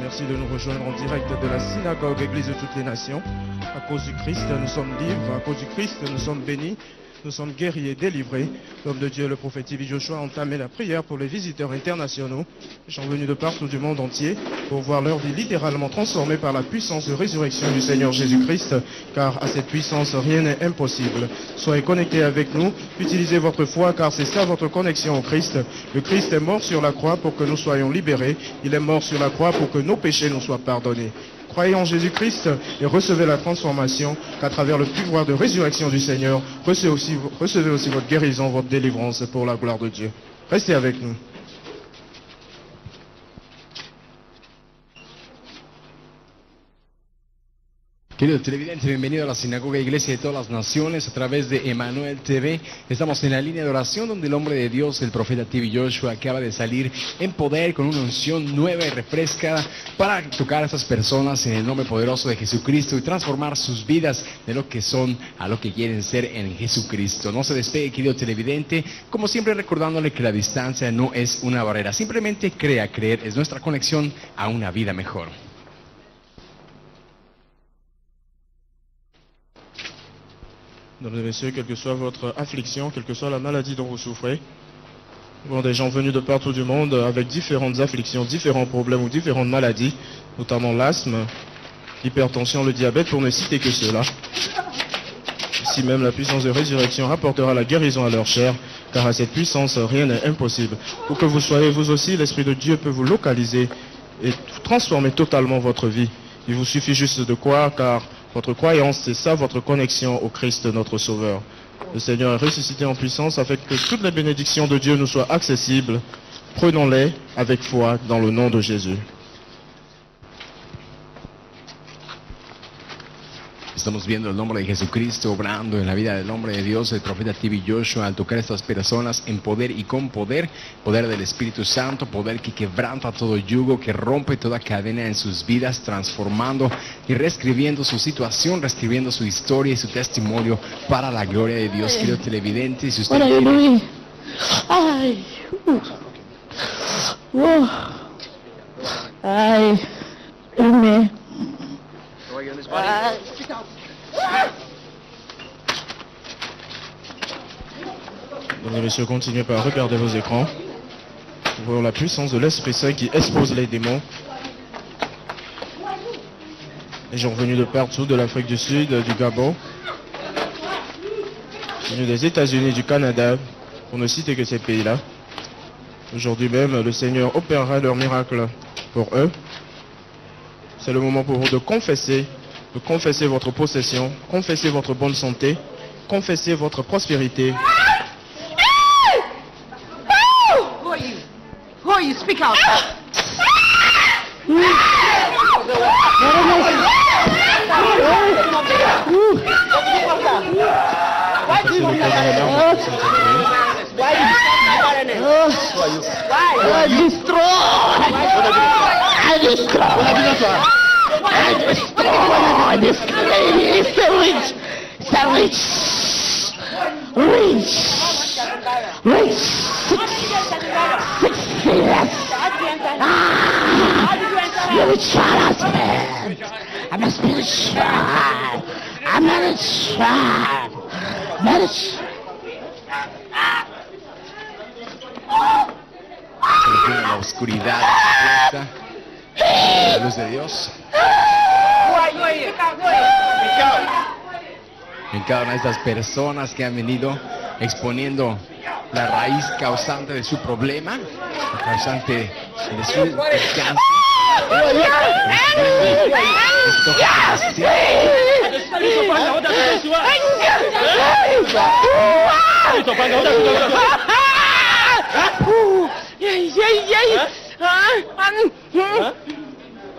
Merci de nous rejoindre en direct de la synagogue Église de toutes les nations. À cause du Christ, nous sommes libres. À cause du Christ, nous sommes bénis. Nous sommes guéris et délivrés. L'homme de Dieu, le prophète Ivi Joshua, a entamé la prière pour les visiteurs internationaux. Ils sont venus de partout du monde entier pour voir leur vie littéralement transformée par la puissance de résurrection du Seigneur Jésus-Christ, car à cette puissance, rien n'est impossible. Soyez connectés avec nous, utilisez votre foi, car c'est ça votre connexion au Christ. Le Christ est mort sur la croix pour que nous soyons libérés. Il est mort sur la croix pour que nos péchés nous soient pardonnés. Croyez en Jésus-Christ et recevez la transformation qu'à travers le pouvoir de résurrection du Seigneur, recevez aussi votre guérison, votre délivrance pour la gloire de Dieu. Restez avec nous. Queridos televidentes, bienvenidos a la Sinagoga Iglesia de todas las Naciones a través de Emmanuel TV. Estamos en la línea de oración donde el hombre de Dios, el profeta Ivi Joshua, acaba de salir en poder con una unción nueva y refrescada para tocar a estas personas en el nombre poderoso de Jesucristo y transformar sus vidas de lo que son a lo que quieren ser en Jesucristo. No se despegue, querido televidente, como siempre recordándole que la distancia no es una barrera. Simplemente crea, creer es nuestra conexión a una vida mejor. Mesdames et messieurs, quelle que soit votre affliction, quelle que soit la maladie dont vous souffrez, bon, des gens venus de partout du monde avec différentes afflictions, différents problèmes ou différentes maladies, notamment l'asthme, l'hypertension, le diabète, pour ne citer que cela. Ici même, la puissance de résurrection apportera la guérison à leur chair, car à cette puissance, rien n'est impossible. Pour que vous soyez vous aussi, l'Esprit de Dieu peut vous localiser et transformer totalement votre vie. Il vous suffit juste de croire, car votre croyance, c'est ça votre connexion au Christ, notre Sauveur. Le Seigneur est ressuscité en puissance afin que toutes les bénédictions de Dieu nous soient accessibles. Prenons-les avec foi dans le nom de Jésus. Estamos viendo el nombre de Jesucristo obrando en la vida del hombre de Dios, el profeta Ivi Joshua, al tocar a estas personas en poder y con poder, poder del Espíritu Santo, poder que quebranta todo yugo, que rompe toda cadena en sus vidas, transformando y reescribiendo su situación, reescribiendo su historia y su testimonio para la gloria de Dios. Querido televidente, si usted quiere... Ay, ay, dime. Mesdames et messieurs, continuez par regarder vos écrans. Nous voyons la puissance de l'Esprit Saint qui expose les démons. Les gens venus de partout, de l'Afrique du Sud, du Gabon, venus des États-Unis, du Canada, pour ne citer que ces pays-là. Aujourd'hui même, le Seigneur opérera leur miracle pour eux. C'est le moment pour vous de confesser votre possession, confesser votre bonne santé, confesser votre prospérité. Who are you? Speak out. I destroy this lady. It's a rich. It's a rich. Success. Spiritual husband. I'm a spiritual. I'm not a child. La oscuridad, la luz de Dios. En cada una de estas personas que han venido exponiendo la raíz causante de su problema, la causante de su descanso.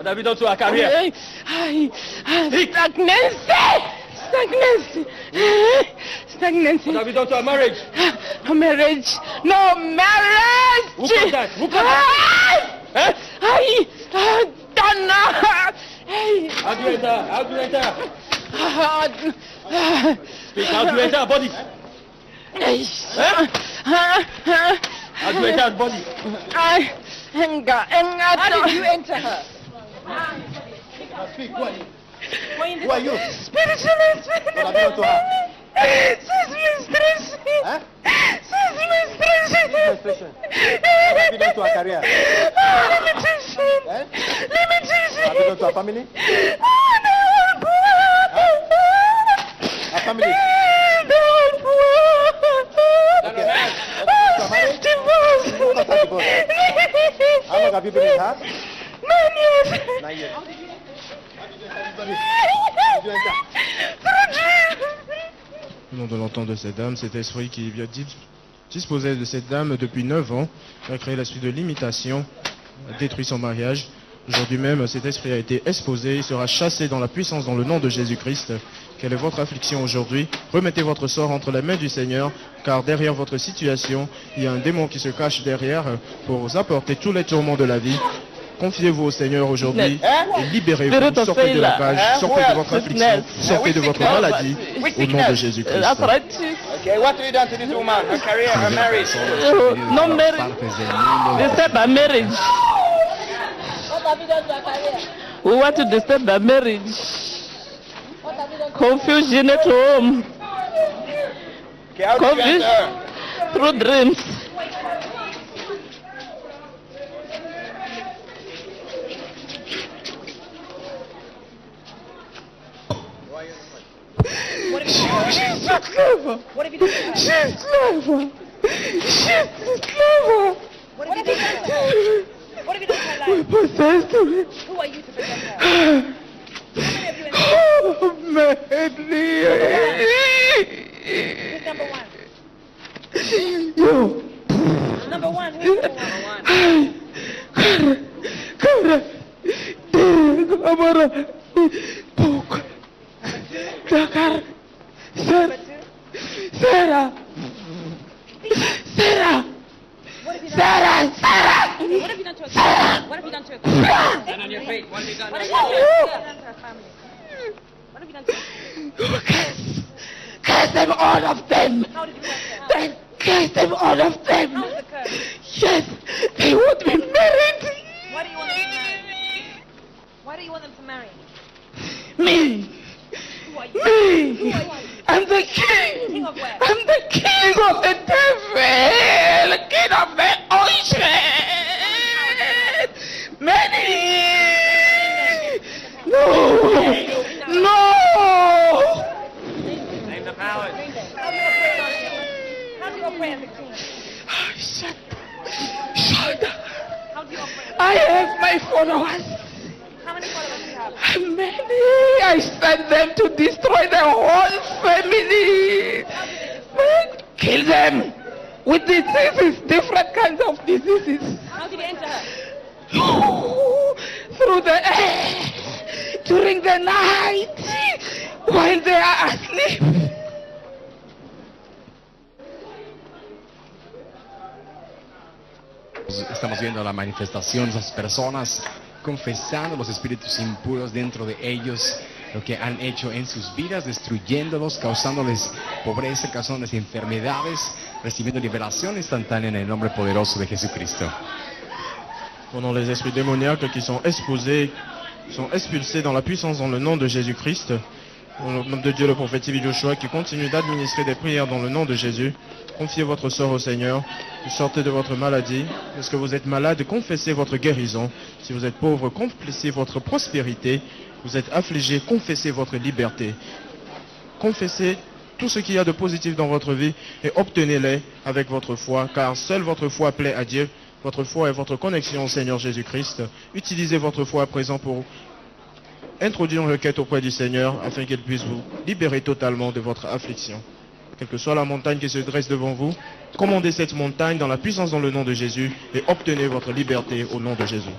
What have you done to our career? Stagnancy. What have you done to our marriage? No marriage. No marriage. Who caused that? Who caused that? Don't know. How do you enter? How do you enter? Speak. How do you enter our body? How do you enter our body? How did you enter her? Speak. Who are you? Who are you? Spiritualist. What have you done to her? She's mistress. Huh? She's mistress. Frustration. What have you done to our career? Limitation. Eh? Limitation. What have you done to our family? Our family. Okay. Divorce. How long have you been in her? 9 years. 9 years. Au nom de l'entente de cette dame, cet esprit qui disposait de cette dame depuis 9 ans, a créé la suite de l'imitation, a détruit son mariage. Aujourd'hui même, cet esprit a été exposé, il sera chassé dans la puissance dans le nom de Jésus-Christ. Quelle est votre affliction aujourd'hui? Remettez votre sort entre les mains du Seigneur, car derrière votre situation, il y a un démon qui se cache derrière pour vous apporter tous les tourments de la vie. Confiez-vous au Seigneur aujourd'hui et libérez-vous, sortez de la cage, sortez de votre affliction, sortez de votre maladie au nom de Jésus-Christ. Okay, what have you done to this woman? Her career, her marriage. No marriage. Disturb her marriage. We want to disturb her marriage. Confusion at home. Okay, how did you enter her? Through dreams. She's so clever. What have you done to her? She's clever. She's clever. What have you done to her? What have you done to her We life? possessed her. Who are you to protect her? How many have you in Oh, madly. Who's number one? You. Number one. Who's number one? Cara. Amara. Pouco. Dakar. Number two. Sarah. Sarah. What have you done? Sarah. What have you done to her? What have you done to her? Stand on your feet. What have you done? What have you done to her family? What have you done to her? Curse them, all of them. How did you curse them? Then curse them, all of them. How was the curse? Yes, they would be married. Why do you want them to marry? Why do you want them to marry? Me. Who are you? Me. Who are you? I'm the king. King of where? I'm the king of the devil. King of the ocean. Many. No. No. Name the powers. How do you operate as a king? Shut up. How do you operate? I have my followers. How many followers do you have? Many. I sent them to destroy the whole family. Kill them with diseases, different kinds of diseases. How did you enter her? Through the air, during the night, while they are asleep. Estamos viendo la manifestación de esas personas confesando los espíritus impuros dentro de ellos, lo que han hecho en sus vidas, destruyéndolos, causándoles pobreza, causándoles enfermedades, recibiendo liberación instantánea en el nombre poderoso de Jesucristo. Pendant les esprits démoniaques qui sont exposés, sont expulsés dans la puissance dans le nom de Jésus-Christ. Au nom de Dieu, le prophète Joshua qui continue d'administrer des prières dans le nom de Jésus. Confiez votre sort au Seigneur. Vous sortez de votre maladie. Lorsque vous êtes malade, confessez votre guérison. Si vous êtes pauvre, confessez votre prospérité. Vous êtes affligé, confessez votre liberté. Confessez tout ce qu'il y a de positif dans votre vie et obtenez-les avec votre foi, car seule votre foi plaît à Dieu. Votre foi est votre connexion au Seigneur Jésus-Christ. Utilisez votre foi à présent pour introduire une requête auprès du Seigneur afin qu'il puisse vous libérer totalement de votre affliction. Quelle que soit la montagne qui se dresse devant vous, commandez cette montagne dans la puissance dans le nom de Jésus et obtenez votre liberté au nom de Jésus.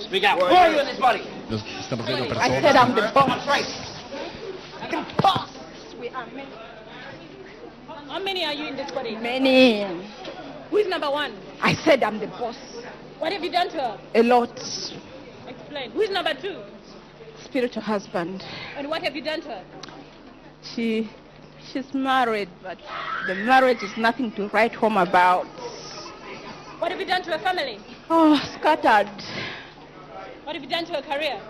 Speak out. Who are you in this body? Estamos viendo I said I'm the personas. boss. The boss. We are many. How many are you in this body? Many. Who is number one? I said I'm the boss. What have you done to her? A lot. Explain. Who is number two? Spiritual husband. And what have you done to her? She's married, but the marriage is nothing to write home about. What have you done to her family? Oh, scattered. What have you done to her career?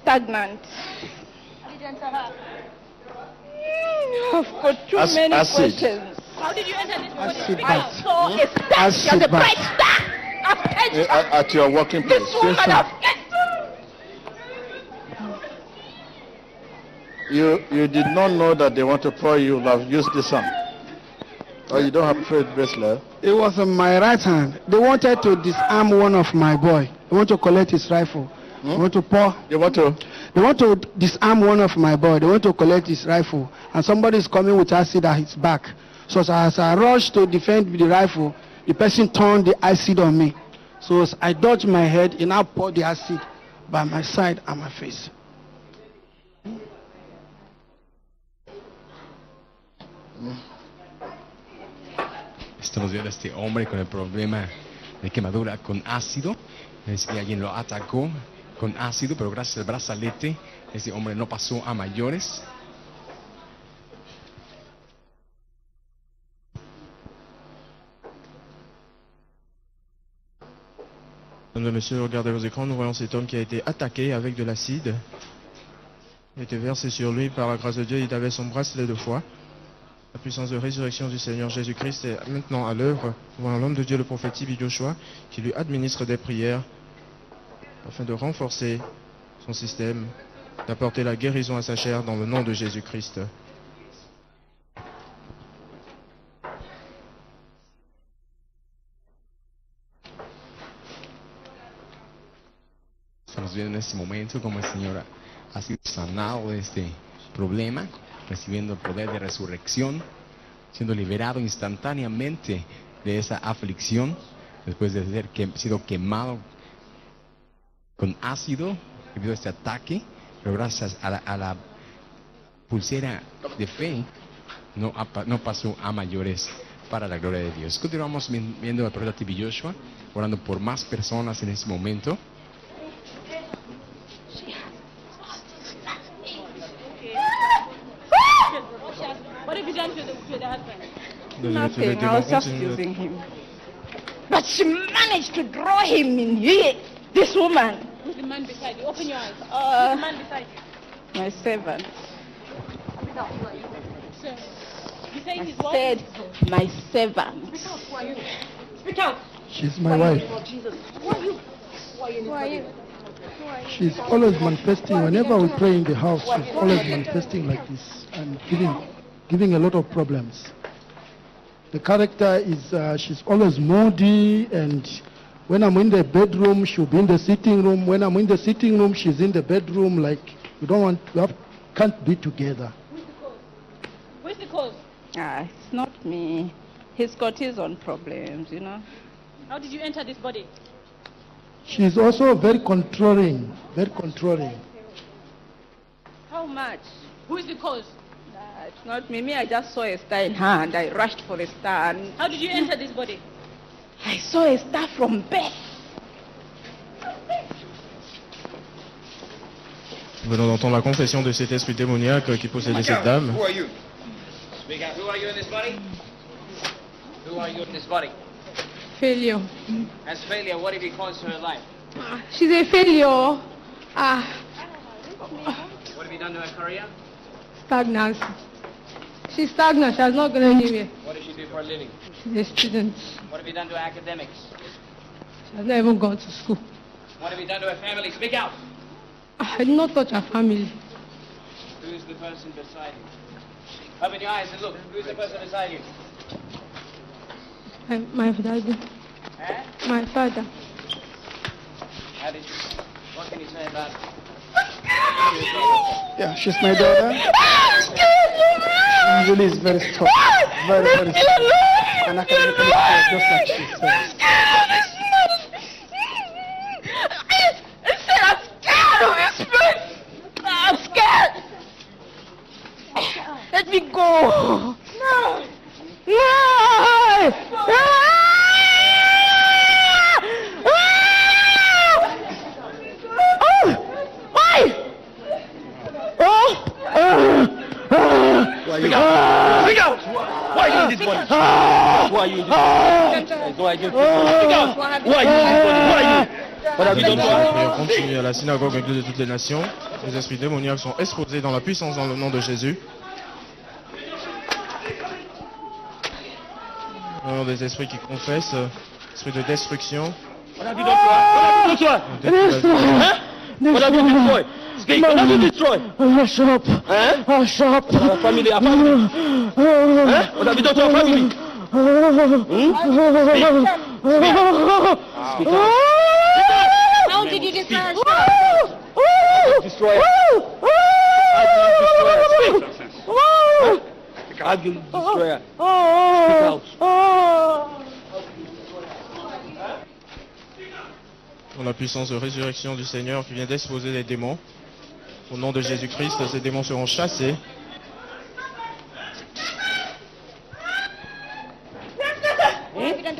Stagnant. What have you done to her? I've got too many questions. How did you enter this body? Acid Speak bath. out. So it's that you're the bright star. I've catched her. At your working place. This woman Yes, sir. I've catched her. You did not know that they want to pour you have used this one. Or you don't have faith bracelet. It was on my right hand. They wanted to disarm one of my boy. They want to collect his rifle. They want to pour. You want to? They want to disarm one of my boy. They want to collect his rifle. And somebody is coming with acid at his back. So as I rushed to defend with the rifle, the person turned the acid on me. So as I dodged my head, he now poured the acid by my side and my face. Estamos viendo a este hombre con el problema de quemadura con ácido. Es que alguien lo atacó con ácido, pero gracias al brazalete, ese hombre no pasó a mayores. Mesdames et messieurs, regardez vos écrans, nous voyons cet homme qui a été attaqué avec de l'acide. Il a été versé sur lui par la grâce de Dieu, il avait son bracelet de foi. La puissance de résurrection du Seigneur Jésus-Christ est maintenant à l'œuvre. Nous voyons l'homme de Dieu, le prophète Tibi Joshua, qui lui administre des prières afin de renforcer son système, d'apporter la guérison à sa chair dans le nom de Jésus-Christ. Estamos viendo en este momento cómo el Señor ha sido sanado de este problema, recibiendo el poder de resurrección, siendo liberado instantáneamente de esa aflicción, después de haber sido quemado con ácido debido a este ataque, pero gracias a la pulsera de fe, no pasó a mayores para la gloria de Dios. Continuamos viendo al profeta Tibi Joshua, orando por más personas en este momento. What have you done to the husband? Nothing. I was just using him. But she managed to draw him in here. This woman. Who's the man beside you? Open your eyes. Who's Uh, the man beside you? my servant. Sir. You say I he's what? said my servant. Speak out. She's my wife. Who are you? Who are you? She's always manifesting. Whenever we pray in the house, she's always manifesting like this and giving a lot of problems. The character is, she's always moody, and when I'm in the bedroom, she'll be in the sitting room. When I'm in the sitting room, she's in the bedroom. Like, can't be together. Where's the cause? It's not me. He's got his own problems, you know. How did you enter this body? She's also very controlling, very controlling. How much? Who is the cause? It's not me. I just saw a star in her and I rushed for the star. And How did you enter this body? I saw a star from birth. Nous venons d'entendre la confession de cet esprit démoniaque qui possédait cette dame. Who are you? Speak out. Who are you in this body? Who are you in this body? Failure. As failure, what have you caused to her life? She's a failure. What have you done to her career? Stagnancy. She's stagnant. She has not gone anywhere. What does she do for a living? She's a student. What have you done to her academics? She has not even gone to school. What have you done to her family? Speak out. I did not touch her family. Who's the person beside you? Open your eyes and look. Who's the person beside you? My daddy. Huh? My father. How did you... What can you say about it? Yeah, she's my daughter. She usually is very strong. Very, very strong. And academically, just like she said. No! No! No! Speak out! Why are you in this body? Why are you in this body? Why are you in this body? Why are you in this body? Why are you? What have you done to La us? prière continue à la synagogue Église de toutes les nations. Les esprits démoniaques sont exposés dans la puissance dans le nom de Jésus. Au nom des esprits qui confessent, esprit de destruction. What have you done to us? What have you done to us? Huh? What have you destroyed? Speak. What have you destroyed? Our shop. Huh? Our shop. Our family. Our family. Huh? What have you done to our family? Speak out. How did you destroy our shop? Destroy it. How did you destroy it? Speak. How did you destroy it? Speak out. Pour la puissance de résurrection du Seigneur qui vient d'exposer les démons. Au nom de Jésus-Christ, ces démons seront chassés.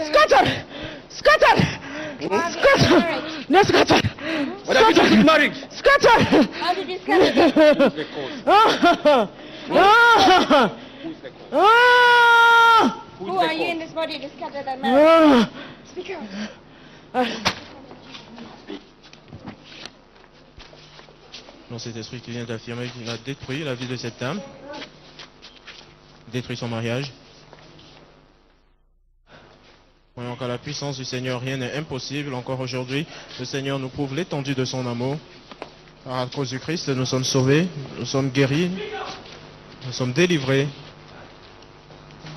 Scatter! Scatter! Scatter! No scatter! What have you done to marriage? Scatter! How did you scatter? Who are you in this body to scatter that marriage? Speak out. Dans cet esprit qui vient d'affirmer qu'il a détruit la vie de cette dame, détruit son mariage. Voyons qu'à la puissance du Seigneur, rien n'est impossible. Encore aujourd'hui, le Seigneur nous prouve l'étendue de son amour. À cause du Christ, nous sommes sauvés, nous sommes guéris, nous sommes délivrés.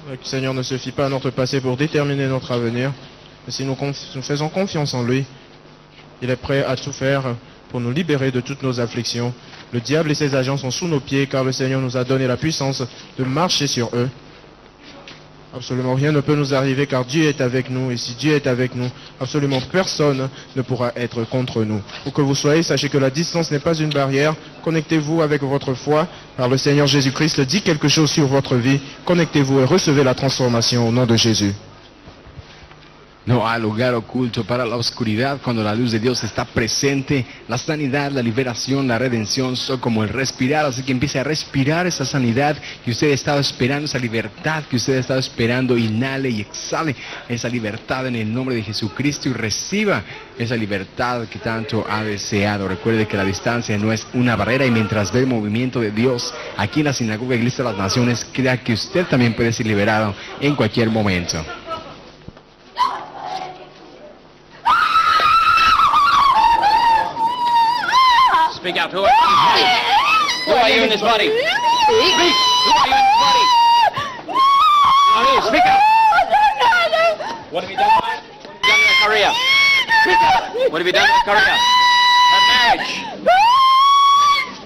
Le Seigneur ne se fie pas à notre passé pour déterminer notre avenir. Mais si nous faisons confiance en lui, il est prêt à tout faire pour nous libérer de toutes nos afflictions. Le diable et ses agents sont sous nos pieds car le Seigneur nous a donné la puissance de marcher sur eux. Absolument rien ne peut nous arriver car Dieu est avec nous et si Dieu est avec nous, absolument personne ne pourra être contre nous. Où que vous soyez, sachez que la distance n'est pas une barrière. Connectez-vous avec votre foi car le Seigneur Jésus-Christ dit quelque chose sur votre vie. Connectez-vous et recevez la transformation au nom de Jésus. No hay lugar oculto para la oscuridad cuando la luz de Dios está presente. La sanidad, la liberación, la redención son como el respirar. Así que empiece a respirar esa sanidad que usted ha estado esperando, esa libertad que usted ha estado esperando. Inhale y exhale esa libertad en el nombre de Jesucristo y reciba esa libertad que tanto ha deseado. Recuerde que la distancia no es una barrera y mientras ve el movimiento de Dios aquí en la Sinagoga Iglesia de las Naciones, crea que usted también puede ser liberado en cualquier momento. Speak out. Who are you? Who are you in this body? Speak. Who are you in this body? Speak out. What have you done? What have you done in your career? Speak out. What have you done in your career? Her marriage.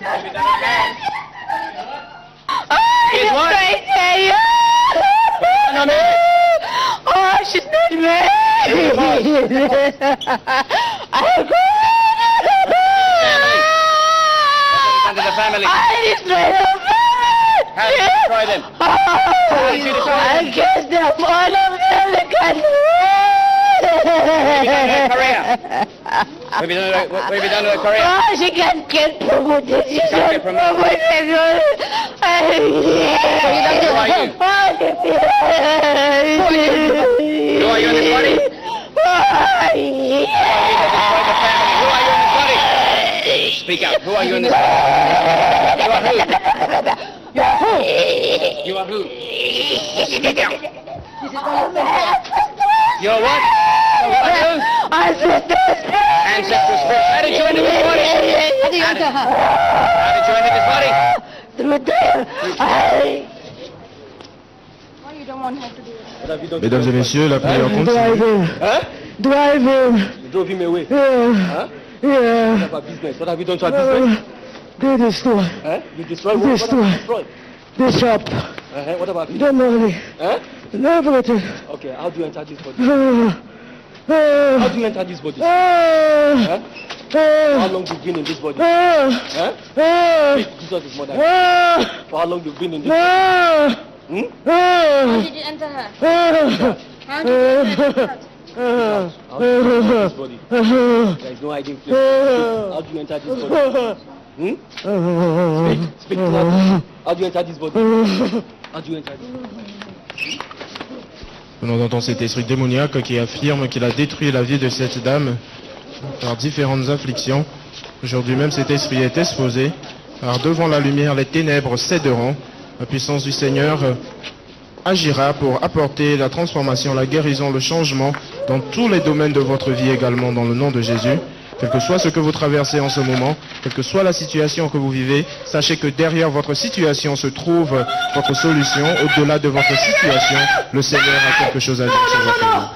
What have you done in marriage? His what? No, marriage. Oh, she's not married. Under the family. I destroyed them. How did you destroy them? How did you destroy them? I kissed them, all of them. They can't What have you done in her career? What have you done to her career? Oh, she can't get promoted. She can't get promoted. Who are you? Who are you in this body? Who are you that destroyed the family? Who are you in this body? Speak out. Who are you in this body? You are who? You are who? Speak out. You're what? What are you? Ancestral spirit. How did you enter this body? How did you enter her? How did you enter this body? Through there. Why you don't want her to do it? Mesdames et messieurs, la prière continue. Drive him. You drove him away. Yeah. Yeah. What about business? What have you done to our business? They destroy. You destroyed what? What have you destroyed? The shop. What about people? Don't know me. Everything. Okay, how do you enter this body? How do you enter this body? how long you've been in this body? Speak, Jesus is more than enough. For how long you've been in this body? How did you enter her? How did you enter her? How do you enter this body? There is no hiding place. How do you enter this body? Speak loud. How do you enter this body? How do you enter this body? Nous entendons cet esprit démoniaque qui affirme qu'il a détruit la vie de cette dame par différentes afflictions. Aujourd'hui même cet esprit est exposé, car devant la lumière les ténèbres céderont. La puissance du Seigneur agira pour apporter la transformation, la guérison, le changement dans tous les domaines de votre vie également dans le nom de Jésus. Quel que soit ce que vous traversez en ce moment, quelle que soit la situation que vous vivez, sachez que derrière votre situation se trouve votre solution. Au-delà de votre situation, le Seigneur a quelque chose à dire sur votre vie.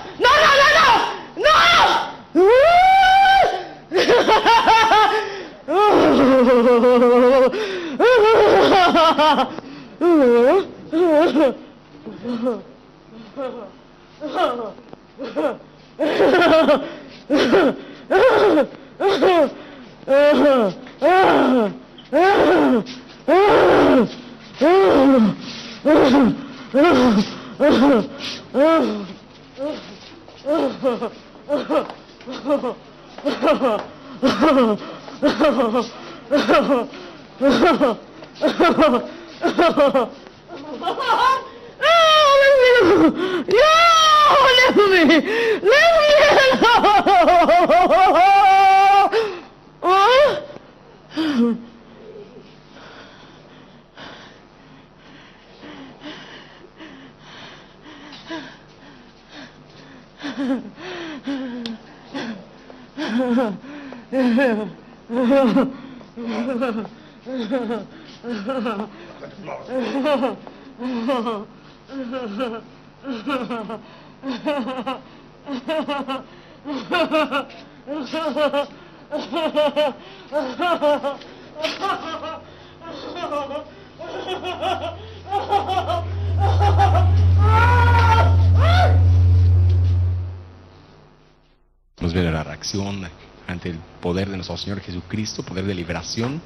Nos ve la reacción ante el poder de nuestro Señor Jesucristo, poder de liberación,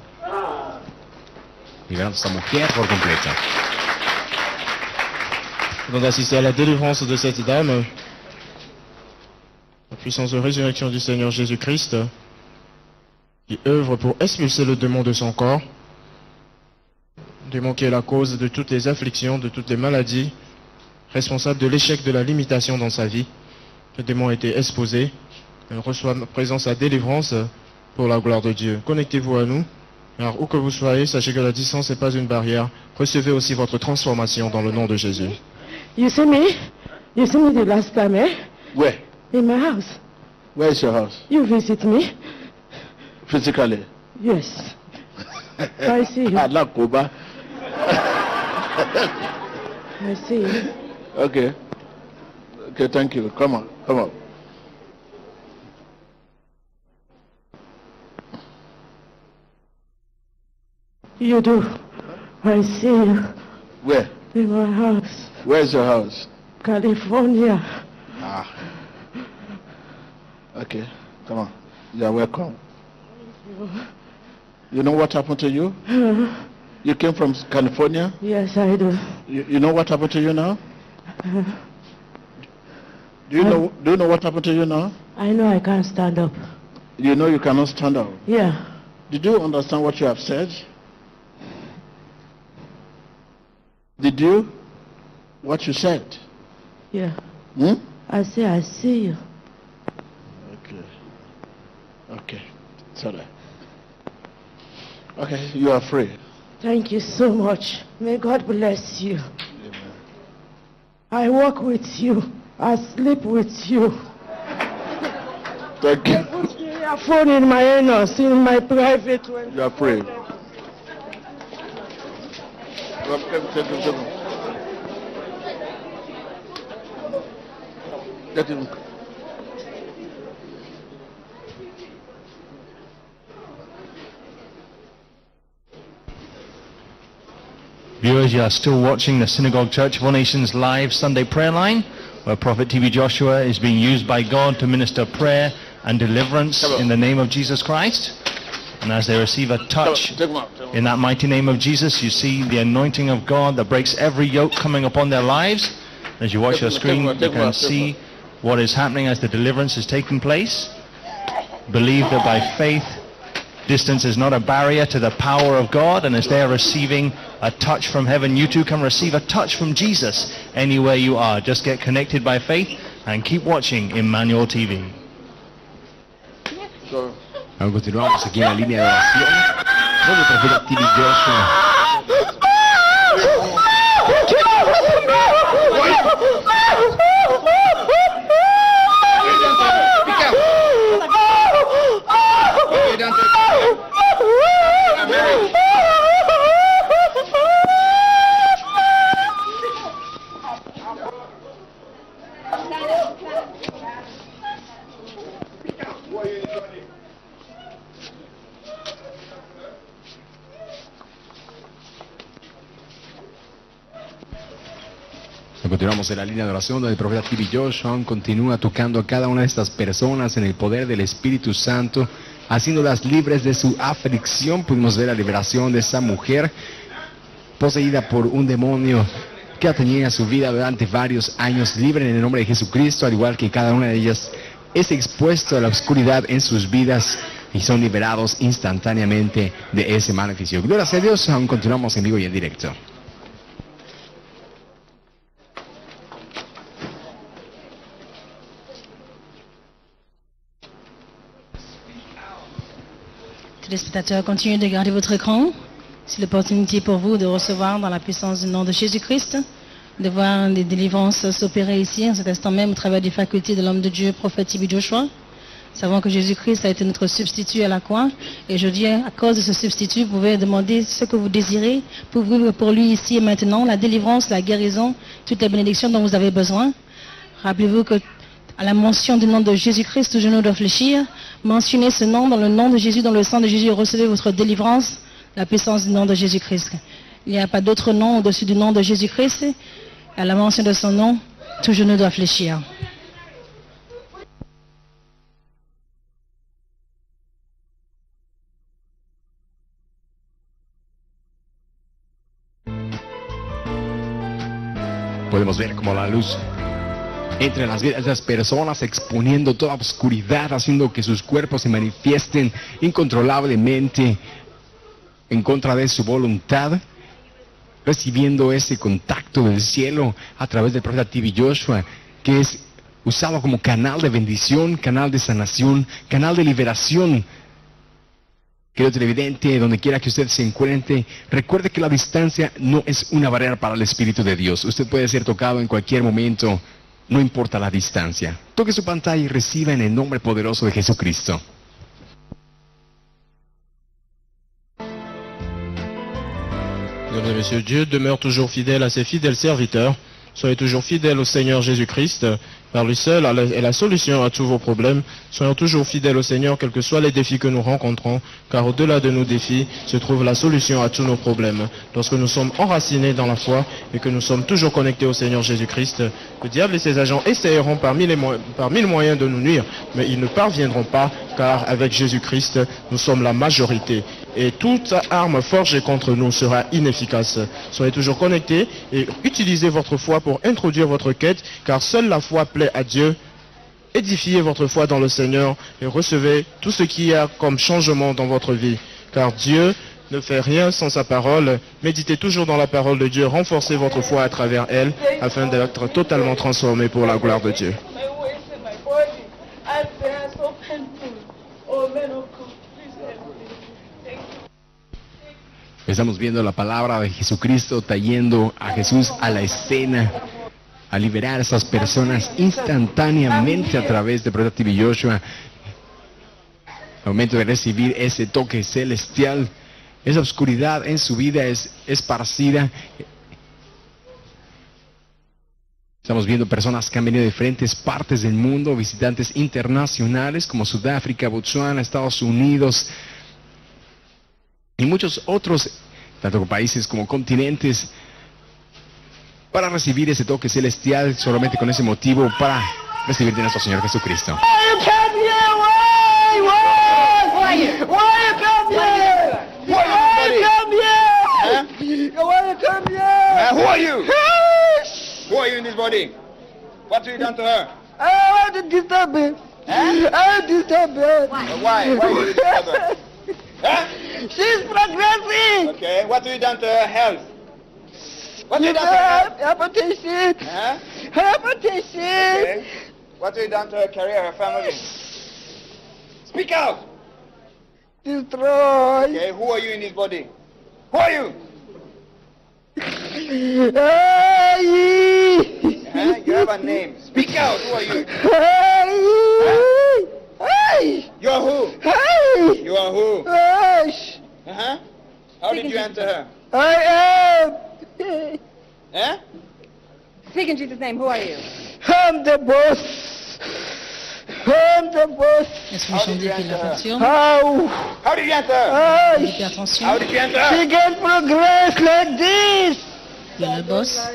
liberando a esta mujer por completo. Nous allons assister à la délivrance de cette dame. La puissance de résurrection du Seigneur Jésus-Christ qui œuvre pour expulser le démon de son corps. Le démon qui est la cause de toutes les afflictions, de toutes les maladies, responsable de l'échec de la limitation dans sa vie. Le démon a été exposé. Elle reçoit à présent sa délivrance pour la gloire de Dieu. Connectez-vous à nous. Alors, où que vous soyez, sachez que la distance n'est pas une barrière. Recevez aussi votre transformation dans le nom de Jésus. You see me? You see me the last time, eh? Where? In my house. Where is your house? You visit me? Physically? Yes. I see you. Alakoba. I see you. Okay. Okay, thank you. Come on, come on. You do. I see you. Where? In my house. Where's your house? California. Ah. Okay, come on. You're welcome. You know what happened to you? You came from California? Yes, I do. You know what happened to you now? Do you know what happened to you now? I know I can't stand up. You know you cannot stand up. Yeah. Did you understand what you have said? Did you? What you said? Yeah. Hmm? I say I see you. Okay. Okay. Sorry. Okay, you are free. Thank you so much. May God bless you. Amen. I walk with you. I sleep with you. Thank you. Put your phone in my anus, in my private one. You are free. Get him. Viewers, you are still watching the Synagogue Church of All Nations live Sunday prayer line, where Prophet TB Joshua is being used by God to minister prayer and deliverance in the name of Jesus Christ. And as they receive a touch in that mighty name of Jesus, you see the anointing of God that breaks every yoke coming upon their lives. As you watch your screen, you can see what is happening as the deliverance is taking place. Believe that by faith, distance is not a barrier to the power of God, and as they are receiving a touch from heaven, you too can receive a touch from Jesus anywhere you are. Just get connected by faith and keep watching Emmanuel TV. Ahora continuamos aquí en la línea de oración donde el profeta TV Joshua Continuamos en la línea de oración donde el profeta TV Joshua continúa tocando a cada una de estas personas en el poder del Espíritu Santo, haciéndolas libres de su aflicción. Pudimos ver la liberación de esa mujer poseída por un demonio que tenía su vida durante varios años, libre en el nombre de Jesucristo, al igual que cada una de ellas es expuesto a la oscuridad en sus vidas y son liberados instantáneamente de ese maleficio. Gloria a Dios, aún continuamos en vivo y en directo. Téléspectateurs, continuez de garder votre écran. C'est l'opportunité pour vous de recevoir dans la puissance du nom de Jésus-Christ, de voir des délivrances s'opérer ici, en cet instant même, au travers des facultés de l'homme de Dieu, prophète TV Joshua. Savons que Jésus-Christ a été notre substitut à la croix. Et je dis, à cause de ce substitut, vous pouvez demander ce que vous désirez pour lui ici et maintenant, la délivrance, la guérison, toutes les bénédictions dont vous avez besoin. Rappelez-vous que à la mention du nom de Jésus-Christ, tout genou doit fléchir. Mentionnez ce nom, dans le nom de Jésus, dans le sang de Jésus, recevez votre délivrance, la puissance du nom de Jésus-Christ. Il n'y a pas d'autre nom au-dessus du nom de Jésus-Christ. À la mention de son nom, tout genou doit fléchir. Podemos ver como la luz entra en las vidas de las personas, exponiendo toda oscuridad, haciendo que sus cuerpos se manifiesten incontrolablemente en contra de su voluntad, recibiendo ese contacto del cielo a través del profeta TV Joshua, que es usado como canal de bendición, canal de sanación, canal de liberación. Querido televidente, donde quiera que usted se encuentre, recuerde que la distancia no es una barrera para el Espíritu de Dios. Usted puede ser tocado en cualquier momento, no importa la distancia. Toque su pantalla y reciba en el nombre poderoso de Jesucristo. Mesdames et messieurs, Dieu demeure toujours fidèle à ses fidèles serviteurs. Soyez toujours fidèles au Seigneur Jésus-Christ, car lui seul est la solution à tous vos problèmes. Soyons toujours fidèles au Seigneur, quels que soient les défis que nous rencontrons, car au-delà de nos défis se trouve la solution à tous nos problèmes. Lorsque nous sommes enracinés dans la foi et que nous sommes toujours connectés au Seigneur Jésus-Christ, le diable et ses agents essayeront par mille moyens de nous nuire, mais ils ne parviendront pas, car avec Jésus-Christ, nous sommes la majorité. Et toute arme forgée contre nous sera inefficace. Soyez toujours connectés et utilisez votre foi pour introduire votre quête, car seule la foi plaît à Dieu. Édifiez votre foi dans le Seigneur et recevez tout ce qu'il y a comme changement dans votre vie. Car Dieu ne fait rien sans sa parole. Méditez toujours dans la parole de Dieu, renforcez votre foi à travers elle, afin d'être totalement transformé pour la gloire de Dieu. Estamos viendo la palabra de Jesucristo trayendo a Jesús a la escena, a liberar a esas personas instantáneamente a través de profeta TV Joshua. Al momento de recibir ese toque celestial, esa oscuridad en su vida es esparcida. Estamos viendo personas que han venido de diferentes partes del mundo, visitantes internacionales como Sudáfrica, Botsuana, Estados Unidos y muchos otros, tanto países como continentes, para recibir ese toque celestial, solamente con ese motivo, para recibir de nuestro Señor Jesucristo. I can hear in this body? What have you done to her? I want to disturb her. Huh? I want to disturb her. Why? Why did you disturb her? Huh? She's progressing. Okay, what have you done to her health? What have you done to her health? Hypertension. Huh? Hypertension. Okay. What have you done to her career, her family? Speak out! Destroy. Okay, who are you in this body? Who are you? Hey. Huh? You have a name. Speak out, who are you? Hey. Hey. You are who? Hey. You are who? Hey. Uh-huh. How did you enter her? I am. Huh? Speak in Jesus' name. Who are you? I'm the boss. I'm the boss. How did you enter her? How? How did you enter her? L'hypertension. How did you enter her? She can progress like this. Le boss.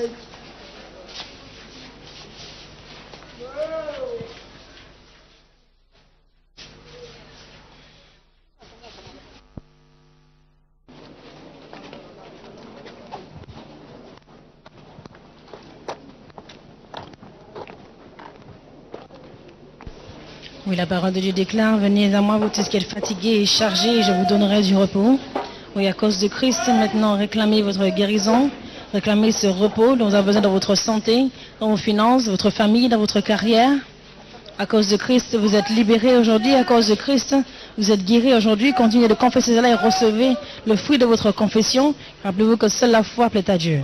Oui, la parole de Dieu déclare, venez à moi, vous tous qui êtes fatigués et chargés, et je vous donnerai du repos. Oui, à cause de Christ, maintenant réclamez votre guérison, réclamez ce repos dont vous avez besoin dans votre santé, dans vos finances, votre famille, dans votre carrière. À cause de Christ, vous êtes libérés aujourd'hui, à cause de Christ, vous êtes guéris aujourd'hui. Continuez de confesser cela et recevez le fruit de votre confession. Rappelez-vous que seule la foi plaît à Dieu.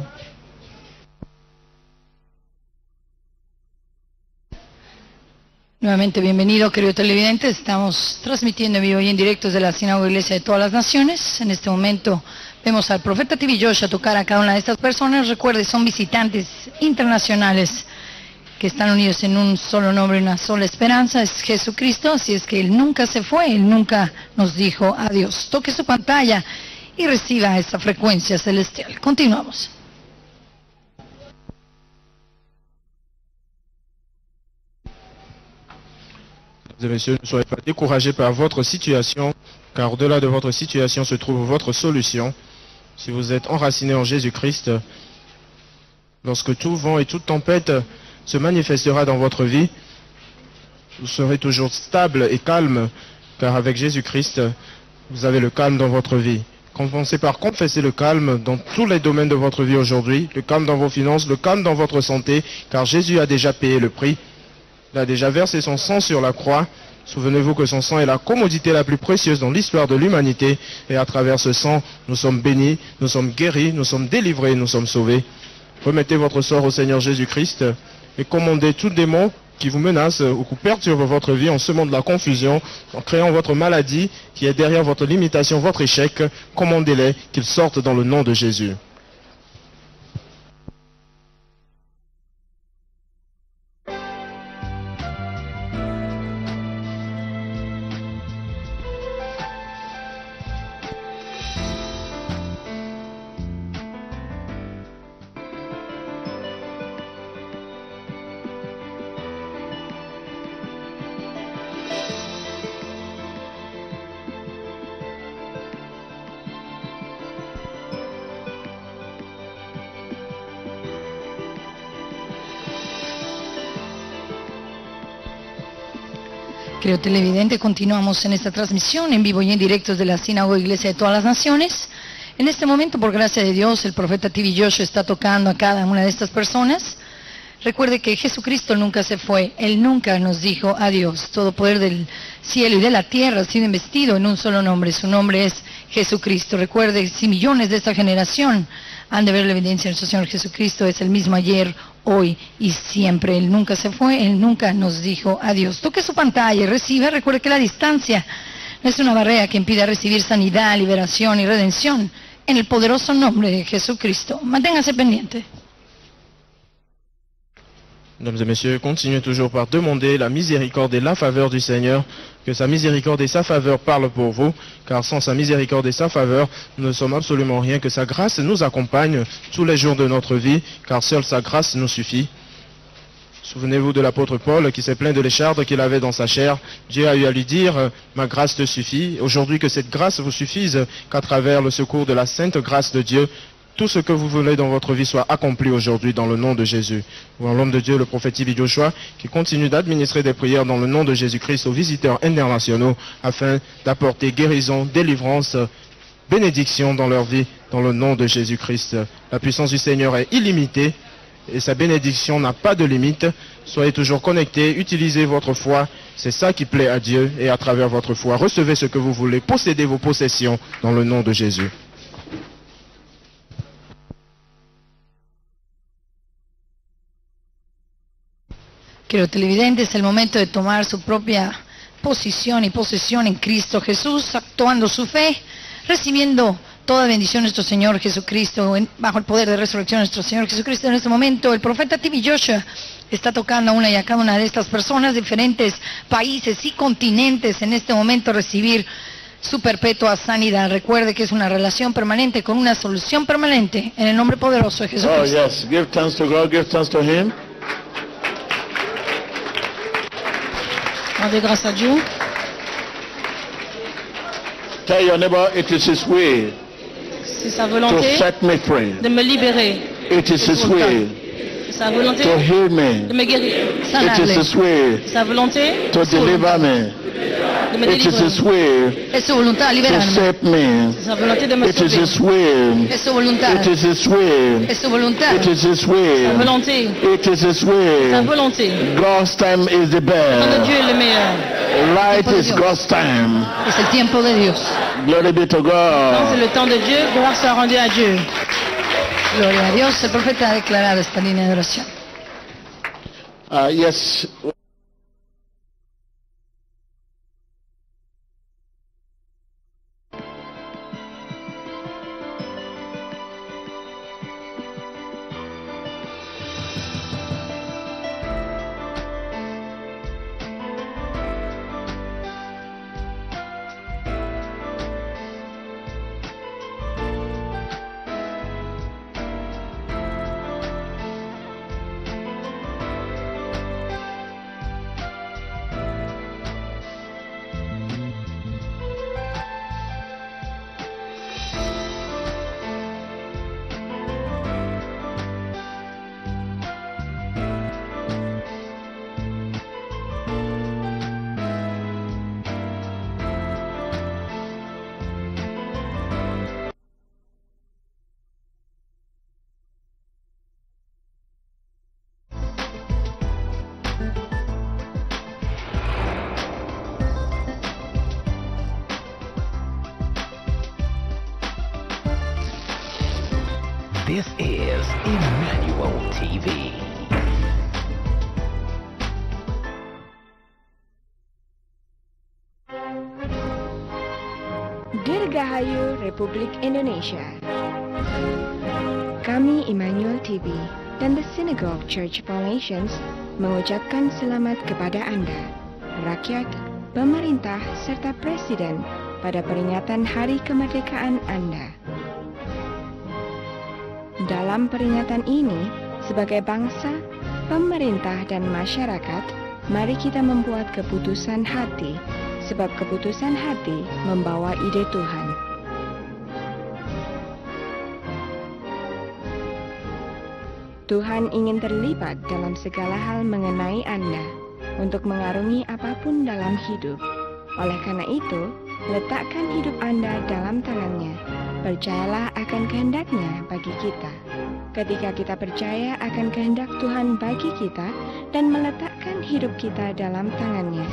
Nuevamente bienvenido, querido televidente. Estamos transmitiendo en vivo y en directo desde la Sinagoga Iglesia de Todas las Naciones. En este momento vemos al profeta TV Joshua tocar a cada una de estas personas. Recuerde, son visitantes internacionales que están unidos en un solo nombre, una sola esperanza, es Jesucristo. Así es que Él nunca se fue, Él nunca nos dijo adiós. Toque su pantalla y reciba esta frecuencia celestial. Continuamos. Mesdames et messieurs, ne soyez pas découragés par votre situation, car au-delà de votre situation se trouve votre solution. Si vous êtes enraciné en Jésus-Christ, lorsque tout vent et toute tempête se manifestera dans votre vie, vous serez toujours stable et calme, car avec Jésus-Christ, vous avez le calme dans votre vie. Commencez par confesser le calme dans tous les domaines de votre vie aujourd'hui, le calme dans vos finances, le calme dans votre santé, car Jésus a déjà payé le prix. Il a déjà versé son sang sur la croix. Souvenez-vous que son sang est la commodité la plus précieuse dans l'histoire de l'humanité. Et à travers ce sang, nous sommes bénis, nous sommes guéris, nous sommes délivrés, nous sommes sauvés. Remettez votre sort au Seigneur Jésus-Christ et commandez tout démon qui vous menace ou qui perturbe votre vie en semant de la confusion, en créant votre maladie qui est derrière votre limitation, votre échec. Commandez-les qu'ils sortent dans le nom de Jésus. Querido televidente, continuamos en esta transmisión en vivo y en directo desde la Sinagoga Iglesia de Todas las Naciones. En este momento, por gracia de Dios, el profeta TV Joshua está tocando a cada una de estas personas. Recuerde que Jesucristo nunca se fue, Él nunca nos dijo adiós. Todo poder del cielo y de la tierra ha sido investido en un solo nombre, su nombre es Jesucristo. Recuerde, si millones de esta generación han de ver la evidencia de nuestro Señor Jesucristo, es el mismo ayer, hoy y siempre. Él nunca se fue, Él nunca nos dijo adiós. Toque su pantalla y reciba. Recuerde que la distancia no es una barrera que impida recibir sanidad, liberación y redención en el poderoso nombre de Jesucristo. Manténgase pendiente. Mesdames et messieurs, continuez toujours par demander la miséricorde et la faveur du Seigneur, que sa miséricorde et sa faveur parlent pour vous, car sans sa miséricorde et sa faveur, nous ne sommes absolument rien, que sa grâce nous accompagne tous les jours de notre vie, car seule sa grâce nous suffit. Souvenez-vous de l'apôtre Paul qui s'est plaint de l'écharde qu'il avait dans sa chair. Dieu a eu à lui dire, ma grâce te suffit. Aujourd'hui que cette grâce vous suffise, qu'à travers le secours de la sainte grâce de Dieu, tout ce que vous voulez dans votre vie soit accompli aujourd'hui dans le nom de Jésus. Voir l'homme de Dieu, le prophète TV Joshua, qui continue d'administrer des prières dans le nom de Jésus-Christ aux visiteurs internationaux afin d'apporter guérison, délivrance, bénédiction dans leur vie dans le nom de Jésus-Christ. La puissance du Seigneur est illimitée et sa bénédiction n'a pas de limite. Soyez toujours connectés, utilisez votre foi, c'est ça qui plaît à Dieu et à travers votre foi, recevez ce que vous voulez, possédez vos possessions dans le nom de Jésus. Queridos televidentes, es el momento de tomar su propia posición y posesión en Cristo Jesús, actuando su fe, recibiendo toda bendición de nuestro Señor Jesucristo, bajo el poder de resurrección de nuestro Señor Jesucristo. En este momento el profeta TV Joshua está tocando a una y a cada una de estas personas, diferentes países y continentes, en este momento recibir su perpetua sanidad. Recuerde que es una relación permanente con una solución permanente en el nombre poderoso de Jesucristo. Oh yes, give thanks to God, give thanks to Him. Rendez grâce à Dieu. Tell your neighbor it is His will C'est sa to volonté set me free. de me libérer. It is His will C'est sa volonté to heal me. de me guérir. It is His will C'est sa volonté to deliver me. de me It is His délivrer. will Es su voluntad to liberarme. save me. C'est sa volonté de me It is sauver. His will. Es su voluntad. It is His will. Es su voluntad. It is His Sa will. volonté. It is His Sa will. volonté. God's time is the Le temps de best. Dieu est le meilleur. Right is God's time. Es el tiempo de Dios. Glory be to Quand c'est God. le temps de Dieu, gloire soit rendue à Dieu. Gloria a Dios. El profeta ha declarado esta línea de oración. Yes. This is Emmanuel TV. Dirgahayu Republik Indonesia. Kami Emmanuel TV dan The Synagogue Church Foundations mengucapkan selamat kepada Anda, rakyat, pemerintah, serta Presiden pada peringatan Hari Kemerdekaan Anda. Dalam peringatan ini, sebagai bangsa, pemerintah, dan masyarakat, mari kita membuat keputusan hati, sebab keputusan hati membawa ide Tuhan. Tuhan ingin terlibat dalam segala hal mengenai Anda, untuk mengarungi apapun dalam hidup. Oleh karena itu, letakkan hidup Anda dalam tangannya. Percayalah akan kehendaknya bagi kita. Ketika kita percaya akan kehendak Tuhan bagi kita dan meletakkan hidup kita dalam tangannya,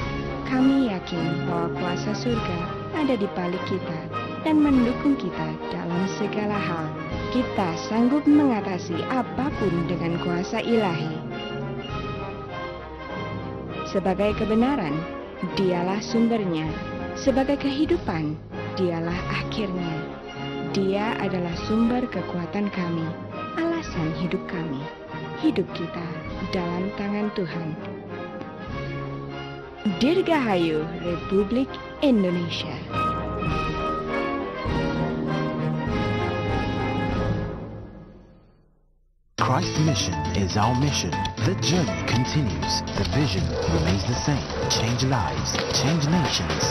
kami yakin bahwa kuasa surga ada di balik kita dan mendukung kita dalam segala hal. Kita sanggup mengatasi apapun dengan kuasa ilahi. Sebagai kebenaran, Dialah sumbernya. Sebagai kehidupan, Dialah akhirnya. Dia adalah sumber kekuatan kami, alasan hidup kami. Hidup kita dalam tangan Tuhan. Dirgahayu Republik Indonesia. Christ's mission is our mission. The journey continues. The vision remains the same. Change lives, change nations,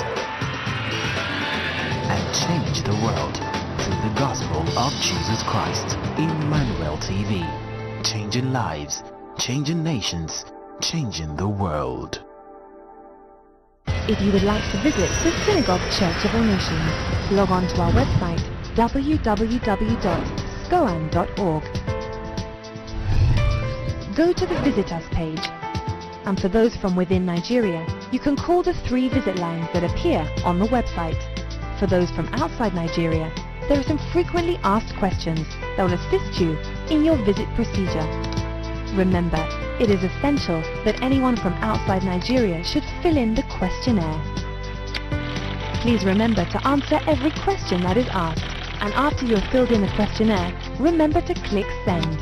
and change the world through the gospel of Jesus Christ. Emmanuel TV. Changing lives, changing nations, changing the world. If you would like to visit the Synagogue Church of All Nations, log on to our website www.scoan.org. Go to the Visit Us page, and for those from within Nigeria, you can call the 3 visit lines that appear on the website. For those from outside Nigeria, there are some frequently asked questions that will assist you in your visit procedure. Remember, it is essential that anyone from outside Nigeria should fill in the questionnaire. Please remember to answer every question that is asked, and after you have filled in the questionnaire, remember to click Send.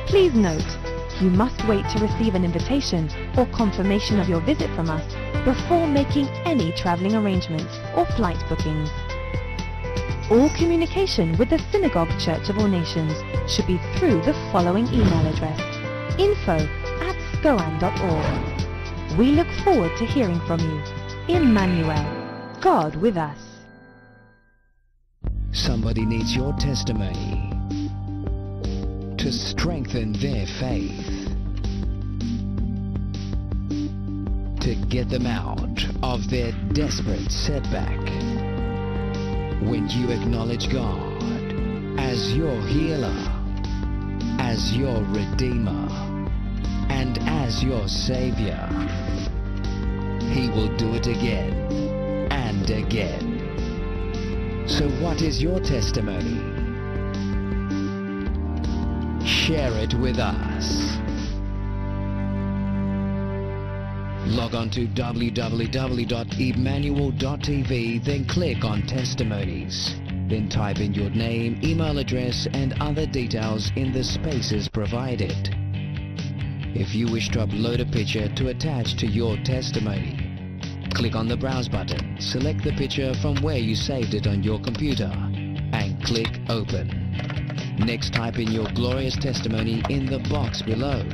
Please note, you must wait to receive an invitation or confirmation of your visit from us before making any traveling arrangements or flight bookings. All communication with the Synagogue Church of All Nations should be through the following email address: info@scoan.org. We look forward to hearing from you. Emmanuel, God with us. Somebody needs your testimony to strengthen their faith, to get them out of their desperate setback. When you acknowledge God as your healer, as your redeemer, and as your savior, He will do it again and again. So what is your testimony? Share it with us. Log on to www.emmanuel.tv, then click on Testimonies. Then type in your name, email address, and other details in the spaces provided. If you wish to upload a picture to attach to your testimony, click on the Browse button, select the picture from where you saved it on your computer, and click Open. Next, type in your glorious testimony in the box below,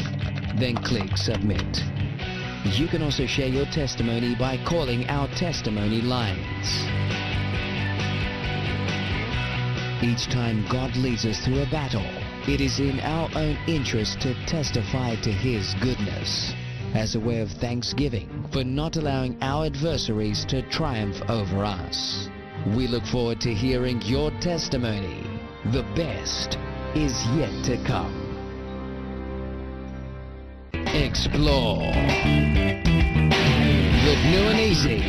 then click Submit. You can also share your testimony by calling our testimony lines. Each time God leads us through a battle, it is in our own interest to testify to His goodness, as a way of thanksgiving for not allowing our adversaries to triumph over us. We look forward to hearing your testimony. The best is yet to come. Explore with new and easy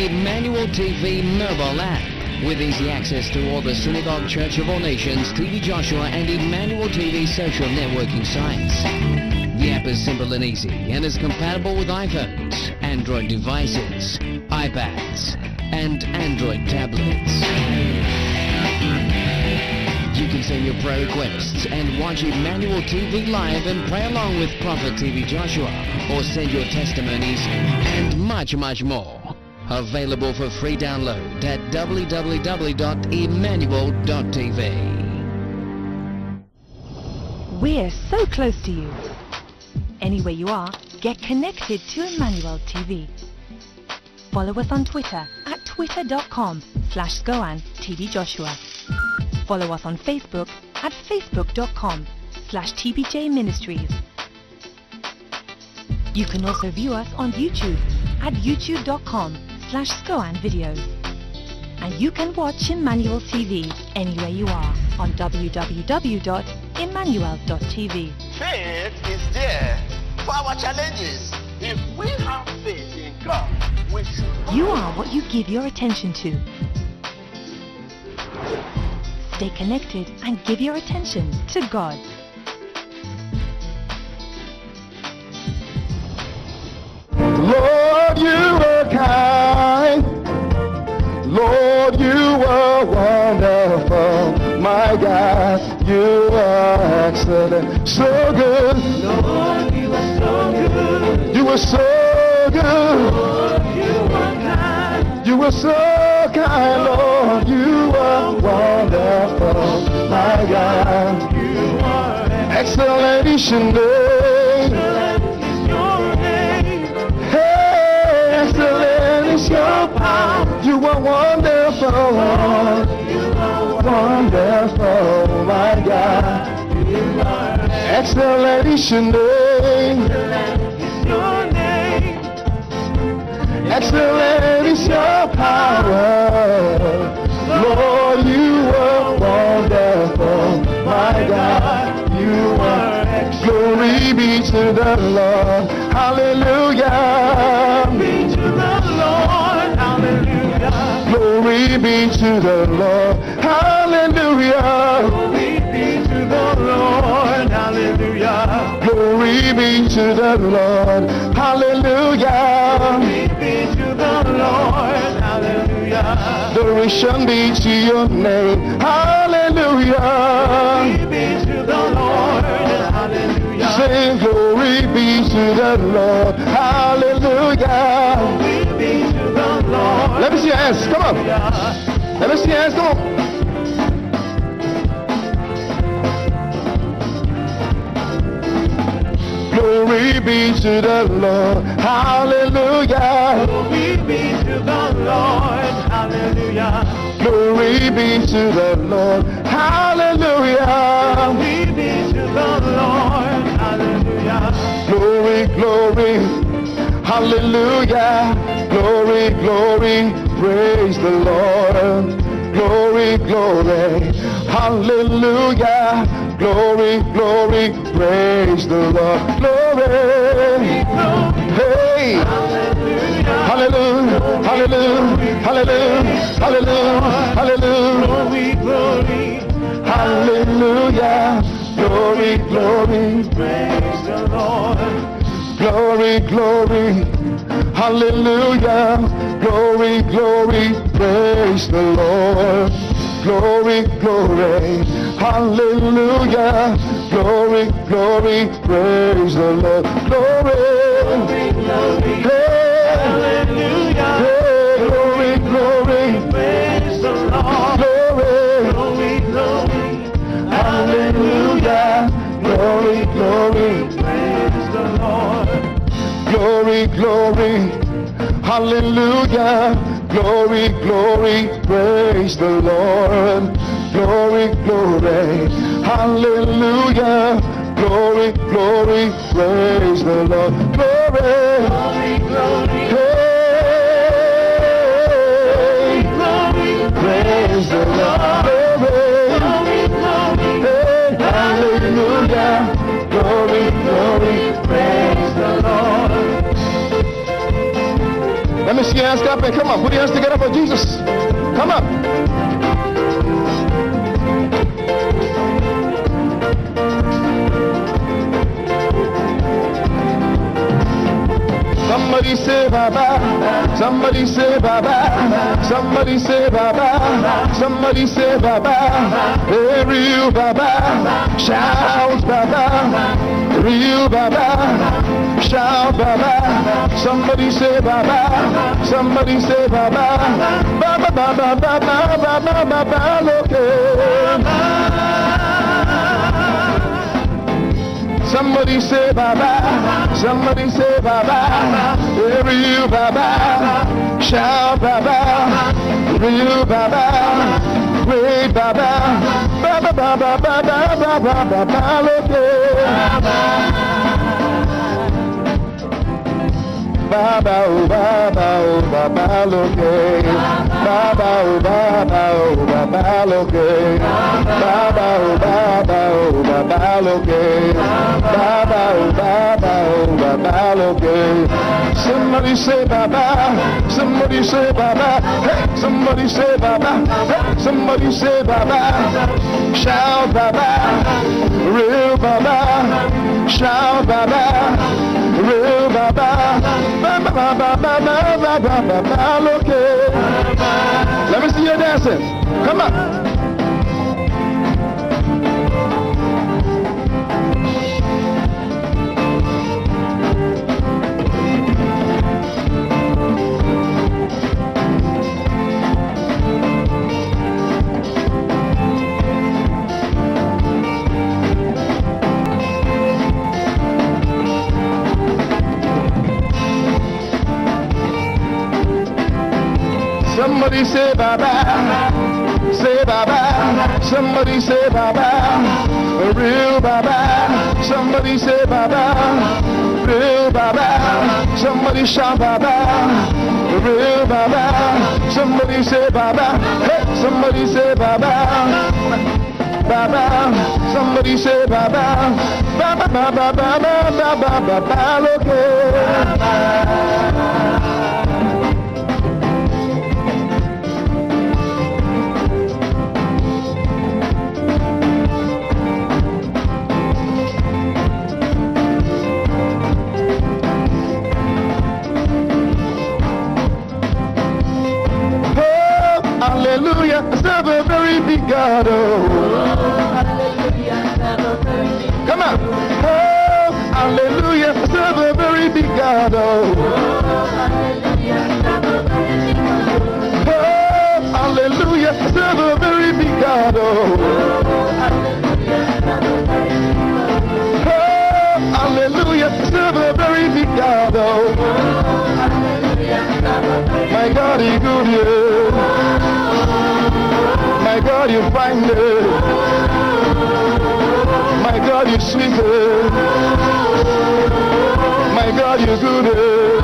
Emmanuel TV mobile app, with easy access to all the Synagogue Church of All Nations, TV Joshua, and Emmanuel TV social networking sites. The app is simple and easy and is compatible with iPhones, Android devices, iPads, and Android tablets. You can send your prayer requests and watch Emmanuel TV live and pray along with Prophet TV Joshua, or send your testimonies and much, much more. Available for free download at www.emmanuel.tv. We're so close to you. Anywhere you are, get connected to Emmanuel TV. Follow us on Twitter at twitter.com/ScoanTVJoshua. Follow us on Facebook at facebook.com/TBJ Ministries. You can also view us on YouTube at youtube.com/Scoan Videos. And you can watch Emmanuel TV anywhere you are on www.emmanuel.tv. Faith is there for our challenges. If we have faith in God, we should. You are what you give your attention to. Stay connected and give your attention to God. Lord, you are kind. Lord, you are wonderful. My God, you are excellent. So good. Lord, you are so good. You are so good. Lord, you are kind. You are so kind, Lord. You are wonderful. My God, you are excellent is your name. Excellent is your power. You are wonderful. You are wonderful, my God. Excellent is your name. Excellent is your power. Lord, you were wonderful, my God. You were excellent. Glory be to the Lord. Hallelujah. Be to the Lord. Hallelujah. Glory be to the Lord. Hallelujah. Glory be to the Lord. Hallelujah. Glory be to the Lord. Hallelujah. Glory be to the Lord. Hallelujah. Adoration be to your name. Hallelujah. Glory be to the Lord. Hallelujah. Sing glory be to the Lord. Hallelujah. Glory be to the Lord. Let me see your hands. Come on. Let me see your hands. Come on. Glory be to the Lord. Hallelujah. Glory be to the Lord. Hallelujah. Glory be to the Lord. Hallelujah. Glory be to the Lord. Hallelujah. Glory, glory. Hallelujah. Glory, glory. Praise the Lord. Glory, glory. Hallelujah. Glory, glory, praise the Lord. Glory, hey, hallelujah, hallelujah, hallelujah, hallelujah, hallelujah, glory, hallelujah, glory, glory, praise the Lord. Glory, glory, hallelujah, glory, glory, praise the Lord. Glory, glory, hallelujah, glory, glory, praise the Lord. Glory, glory, hey, hallelujah, hey, glory, glory, praise the Lord. Glory, glory, glory, hallelujah, glory, glory, praise the Lord. Glory, glory, hallelujah. Glory, glory, praise the Lord. Glory, glory, hallelujah. Glory, glory, praise the Lord. Glory, glory, glory, hey, glory, praise the Lord. Glory, glory, hey, hallelujah. Glory, glory, praise the Lord. Let me see your hands up and come on. Put your hands together for Jesus. Come on. Somebody say Baba. Somebody say Baba. Somebody say Baba. Somebody say Baba. Hey, real Baba. Shout Baba. Real Baba. Shout Baba. Somebody say Baba. Somebody say Baba. Baba, Baba, Baba, Baba, Baba, okay. Somebody say Baba. Somebody say Baba. Real Baba. Shout Baba. Real Baba. Great Baba. Baba, Baba, Baba, Baba, Baba, okay. Baba, oh Baba, oh Baba, okay. Baba, oh Baba, oh Baba, okay. Baba, oh Baba, oh Baba, okay. Baba, oh Baba, oh Baba, okay. Somebody say Baba. Somebody say Baba. Hey, somebody say Baba. Hey, somebody say Baba. Shout Baba. Real Baba. Shout Baba. Real Baba. Baba, Baba, Baba, Baba, Baba, okay. Let me see you dancing. Come on. Somebody say Baba. Say bye-bye. Somebody say bye-bye. A real bye-bye. Somebody say bye-bye. Real bye-bye. Somebody shout bye-bye. A real bye-bye. Somebody say bye-bye. Hey, somebody say bye-bye. Bye-bye. Somebody say bye-bye. Bye-bye, bye-bye, bye-bye, bye-bye, bye-bye, okay. Hallelujah, serve a very big God. Come on. Oh, hallelujah, serve a very big God. Oh, hallelujah, serve a very big God. Oh, hallelujah, serve a very big God. Oh, my God, He good, yeah. My God, you find it. My God, you sweet it. My God, you good it.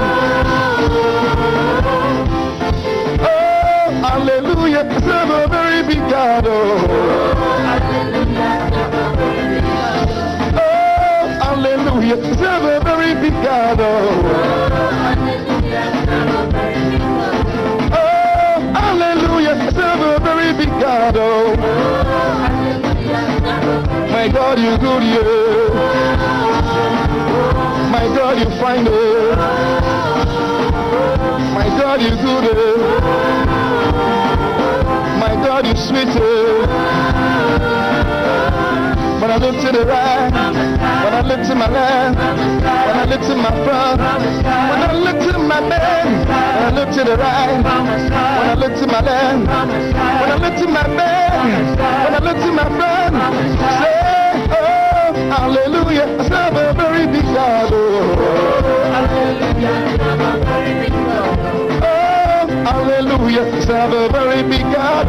Oh, hallelujah, serve a very big God. Oh, hallelujah, serve a very big God. Oh, hallelujah, serve a very big God. Oh, my God, you good, yeah. My God, you find it. My God, you good, yeah. My God, you sweet it. When I look to the right, when I look to my left, when I look to my front, when I look to my back, when I look to the right, when I look to my left, when I look to my back, when I look to my front, say, oh, hallelujah, I serve a very big God. Oh, hallelujah, I serve a very big God.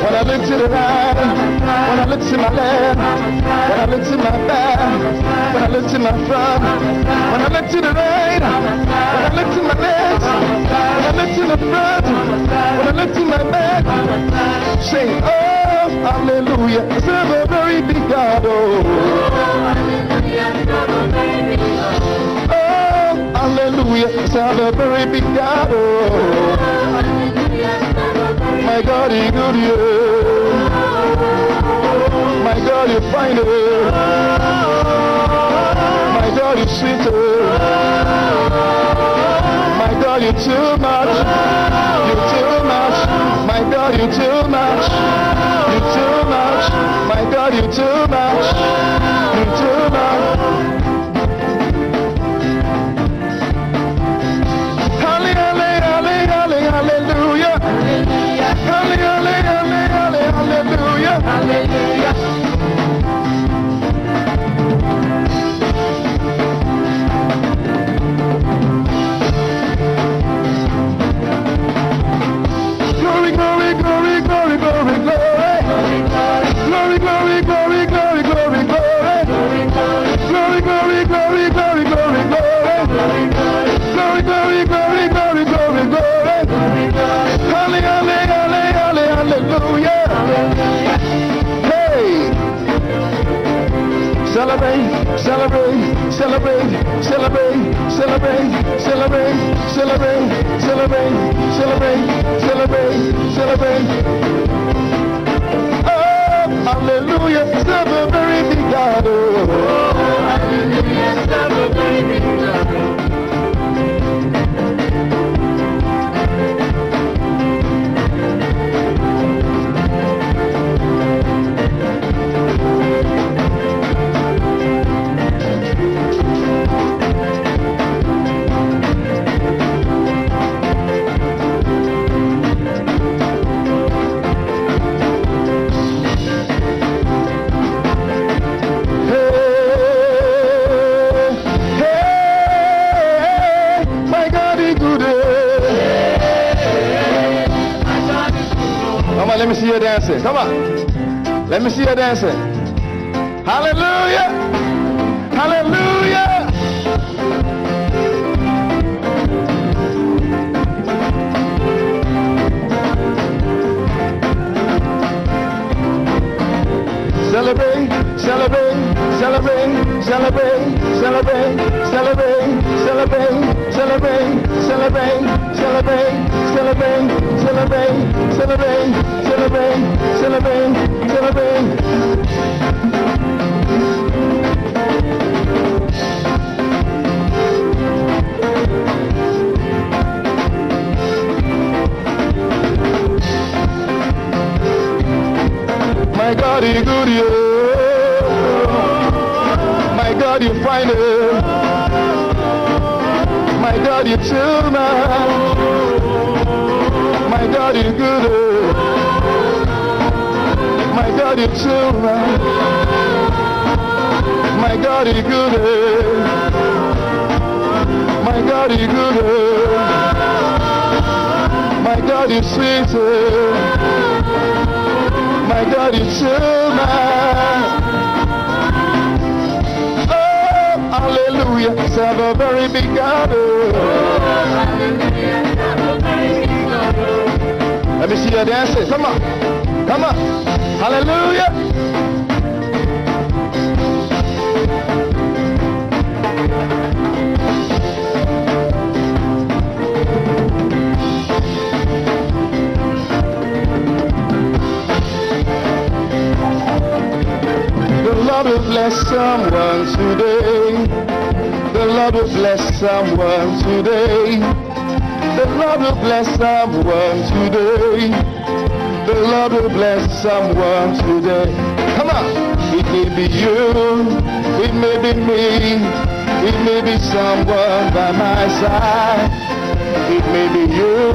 When I look to the right, when I look to my left, when I look to my back, when I look to my front, when I look to the right, when I look to my left, when I look to the front, when I look to my back, say, oh, hallelujah, I serve a very big God. Oh, hallelujah, I serve a very big God. Oh, my God, He good, yeah. My God, you find it. My God, you sweet it. My God, you too much. You too much. My God, you too much. You too much. My God, you too much. You too much. Hallelujah. Hallelujah. Hallelujah. Glory, glory, glory, glory, glory, glory. Glory, glory, glory, glory, glory, glory. Glory, glory, glory, glory, glory, glory. Glory, glory, glory, glory, glory, glory. Hallelujah. Hey! Celebrate, celebrate, celebrate, celebrate, celebrate, celebrate, celebrate, celebrate, celebrate, celebrate, celebrate. Oh, hallelujah, serve a very big God. Oh, hallelujah, serve a very big God. Hey, hey. let me see you dancing. Come on. Let me see you dancing. Hallelujah. Hallelujah. Celebrate, celebrate, celebrate, celebrate, celebrate, celebrate, celebrate, celebrate, celebrate, celebrate, celebrate, celebrate, celebrate, celebrate, celebrate, celebrate. My God, you good, you. My God, you find it. My God, you chill, man. My God, you good. My God, you chill, man. My God, you good. My God, you good. My God, you sweet. My God, you chill, man. Oh, hallelujah. Serve a very big God. Let me see you dancing. Come on. Come on. Hallelujah. The Lord will bless someone today. The Lord will bless someone today. The Lord will bless someone today. The Lord will bless someone today. Come on. It may be you. It may be me. It may be someone by my side. It may be you.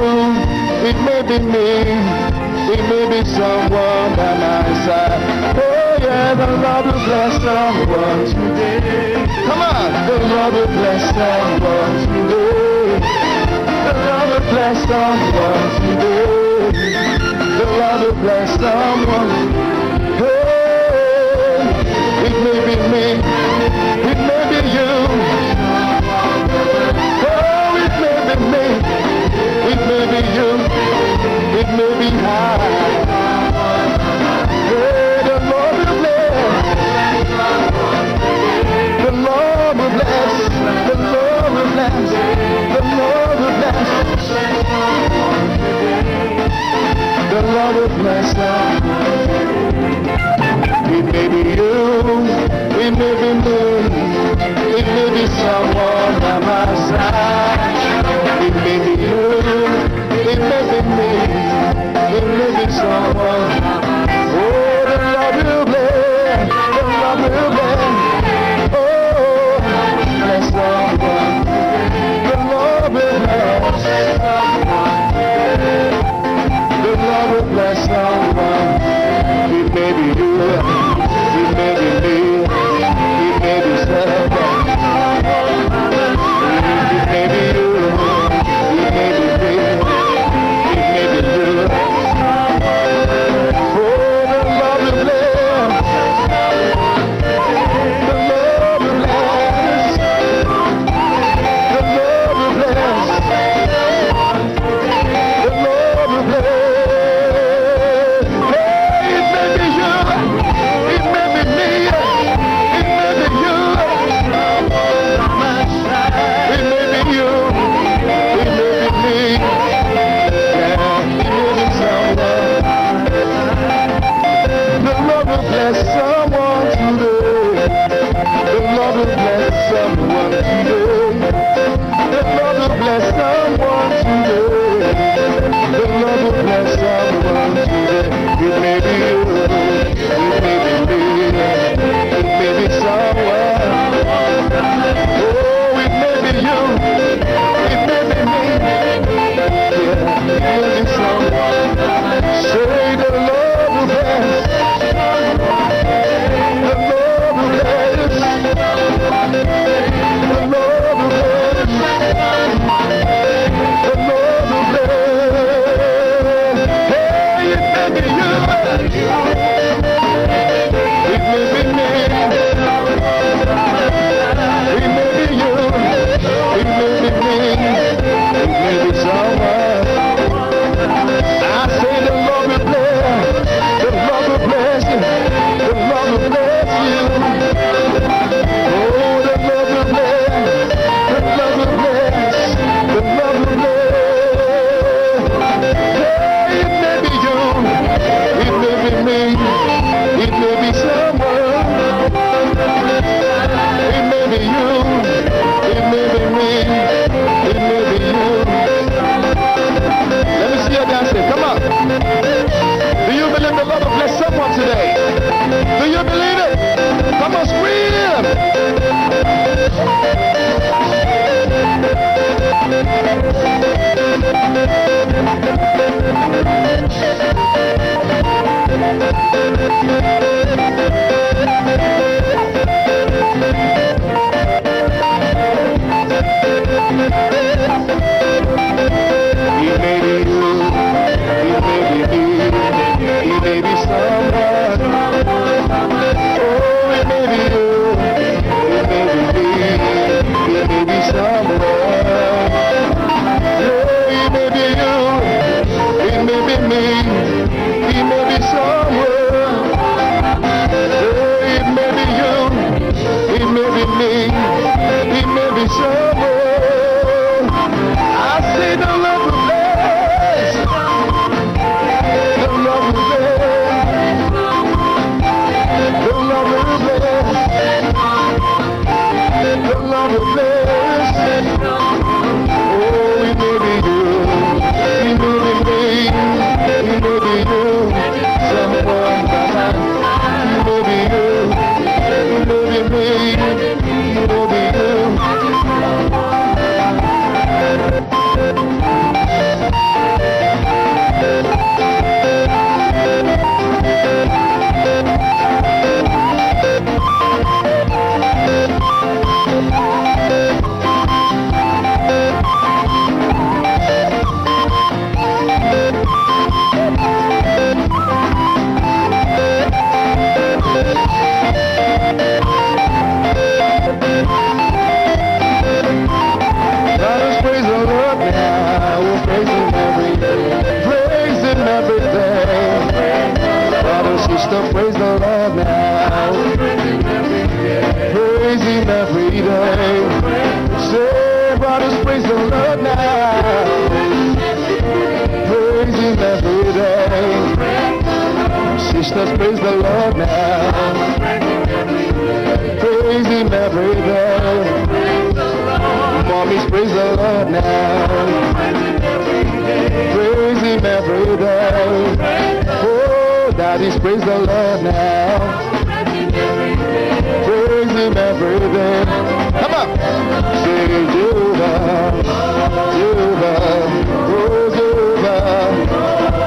It may be me. It may be someone by my side. Oh yeah, the Lord will bless someone today. Come on, the Lord will bless someone today. The Lord will bless someone today. The Lord will bless someone. Hey, it may be me. It may be you. Oh, it may be me. It may be you. It may be high. Hey, the Lord will bless. The Lord will bless. The Lord will bless. The Lord will bless. The Lord will bless. It may be you. It may be me. It may be someone by my side. It may be you. It may be me. It may be someone. Oh, the Lord will bless. The Lord will bless. Oh, bless someone. The Lord will bless. The Lord will bless someone. It may be you. It may be me. It may be someone. It may be you. today. Do you believe it? Come on, scream. He may be you, he may be me, he may be someone. Oh, it may be you, it may be me, it may be someone. Oh, it may be you, it may be me, it may be someone. Oh, it may be you, it may be me, it may be someone. I say the love of bless, the love of bless, the love of bless, the love of bless. Oh, it may be you, it may be me, it may be you, someone behind. It may be you, it may be me, it may be you. Let us praise the Lord now. We'll praise Him every day. Praise Him every day. Brother, sister, praise the Lord now. Praise Him every day. Say, brothers, praise the Lord now. Praise Him every day. Sisters, praise the Lord now. Praise Him every day. Mommies, praise the Lord now. Praise Him every day. Oh, daddies, praise the Lord now. Praise Him every day. Come on. Say Jehovah, Jehovah, oh Jehovah,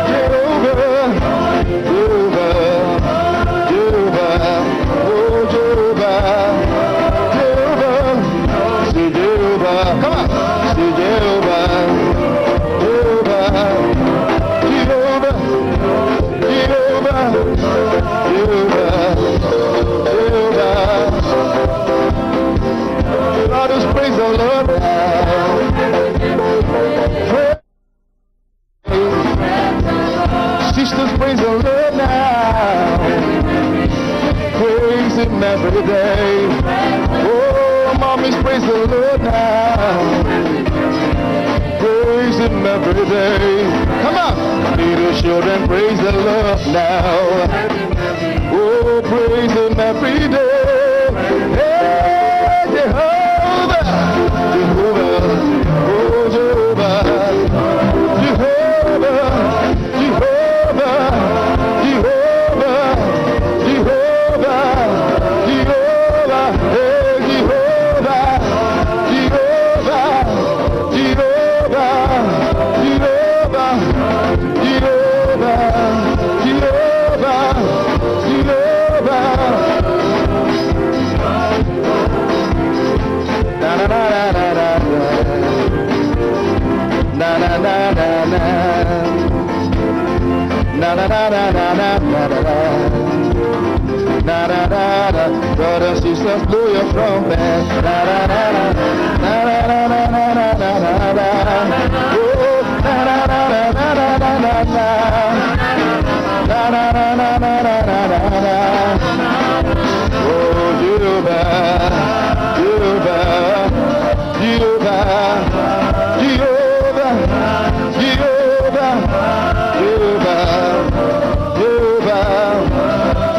Jehovah, Jehovah, Jehovah, oh Jehovah. Come on, say Jehovah, Jehovah, Jehovah, Jehovah, Jehovah, Jehovah. Let us praise the Lord now. Sisters, praise the Lord now. Praise Him every day. Oh, mommies, praise the Lord now. Praise Him every day. Come on. Little children, praise the Lord now. Oh, praise Him every day. Hey, Jehovah. Jehovah. Oh, Jehovah. Jehovah. Jehovah. Jehovah. Jehovah. Jehovah. Hey, Jehovah. Jehovah. Jehovah. Jehovah. Jehovah. Jehovah. Na na na na na na na na na na na na na na na na na na na. Brothers and sisters, blow your trumpet. Na na na na na na na na na na na. Oh, na na na na na na na na na. Na na na na na na na na. Oh, Jehovah, Jehovah, Jehovah, Jehovah, Jehovah, Jehovah, Jehovah,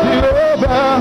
Jehovah.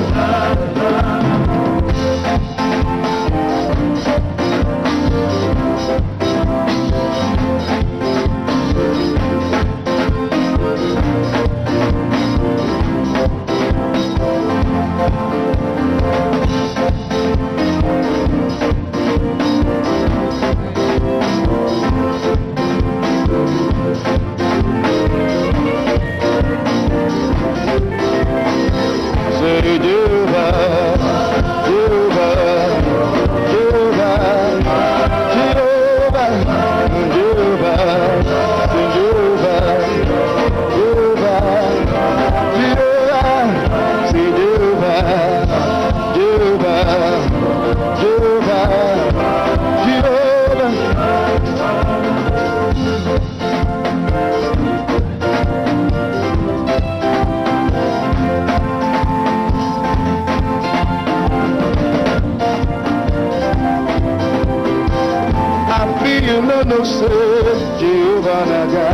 Jehovah Naga.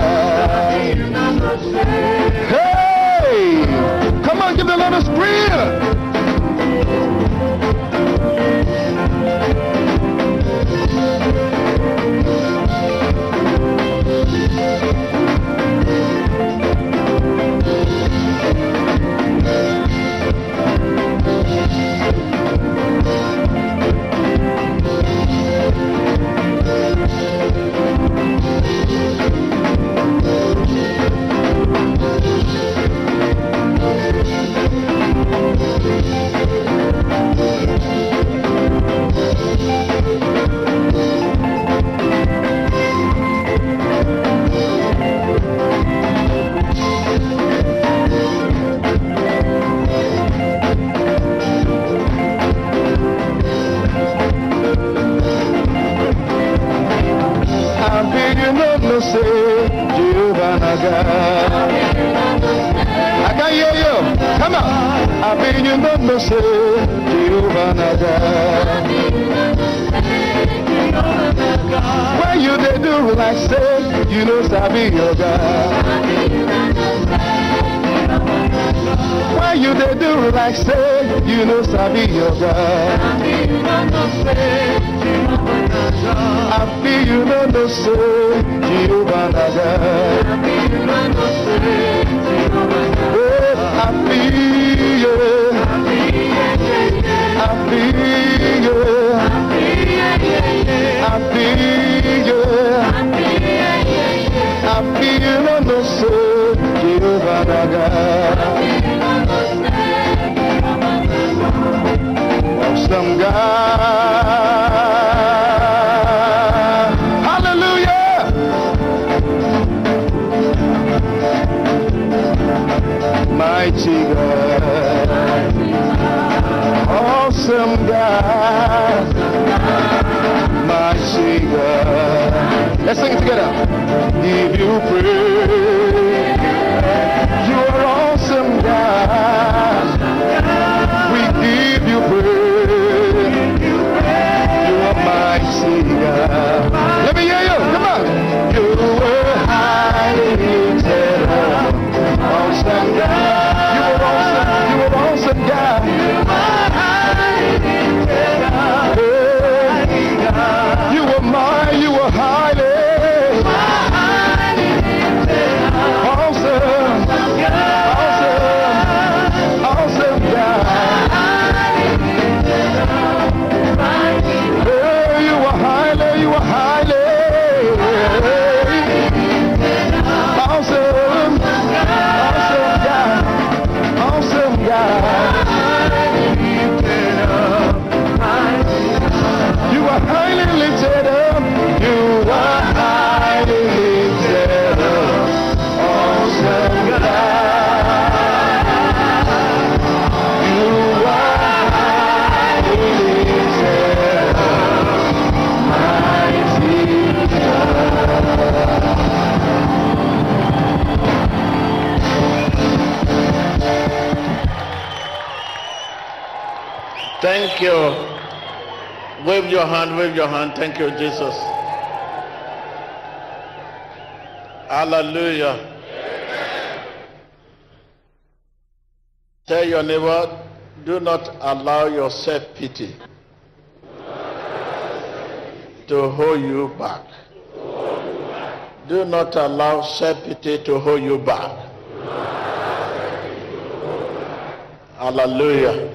Hey! Come on, give the Lord a scream! I can hear you. Come on. I been you not no say Jehovah Naga. When you they do like say, you know Sabi Yoga. When you they do like say, you know Sabi Yoga. I feel you know no say Jehovah Naga. I feel you. I feel you. I feel you. I feel you no say Jehovah Naga. Awesome God. Hallelujah. Mighty God. Awesome God. Mighty God. Let's sing it together. Give you praise. You are awesome God. We give you praise. You are mighty God. Let me hear you. Come on. You were highly lifted up. Awesome God. You were awesome. You were awesome God. You were highly lifted up. You were mine. You were highly. Awesome. Awesome. Awesome God. You were highly. You were highly. Awesome. Awesome God. Awesome God. You are highly lifted up. You are highly lifted up. Awesome God. You are highly lifted up. Mighty God. Thank you. Wave your hand, wave your hand. Thank you, Jesus. Hallelujah. Tell your neighbor, do not allow your self-pity to hold you back. Do not allow self-pity to hold you back. Hallelujah.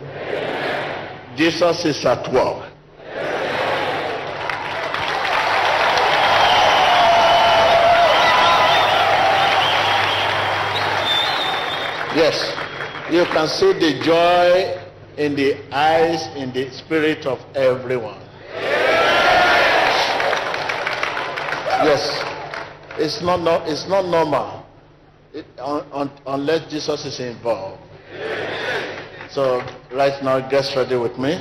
Jesus is at work. Yes, you can see the joy in the eyes, in the spirit of everyone. Yes, it's not normal unless Jesus is involved. So right now, get ready with me.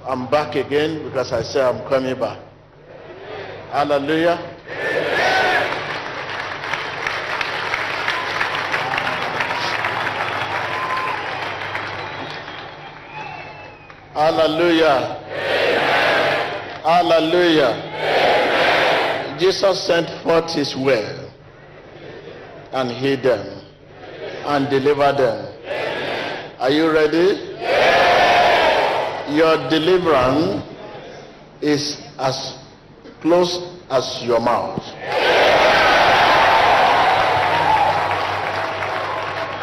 I'm back again because I say I'm coming back. Hallelujah. Hallelujah. Amen. Hallelujah. Amen. Jesus sent forth his word and healed them and delivered them. Are you ready? Your deliverance is as close as your mouth.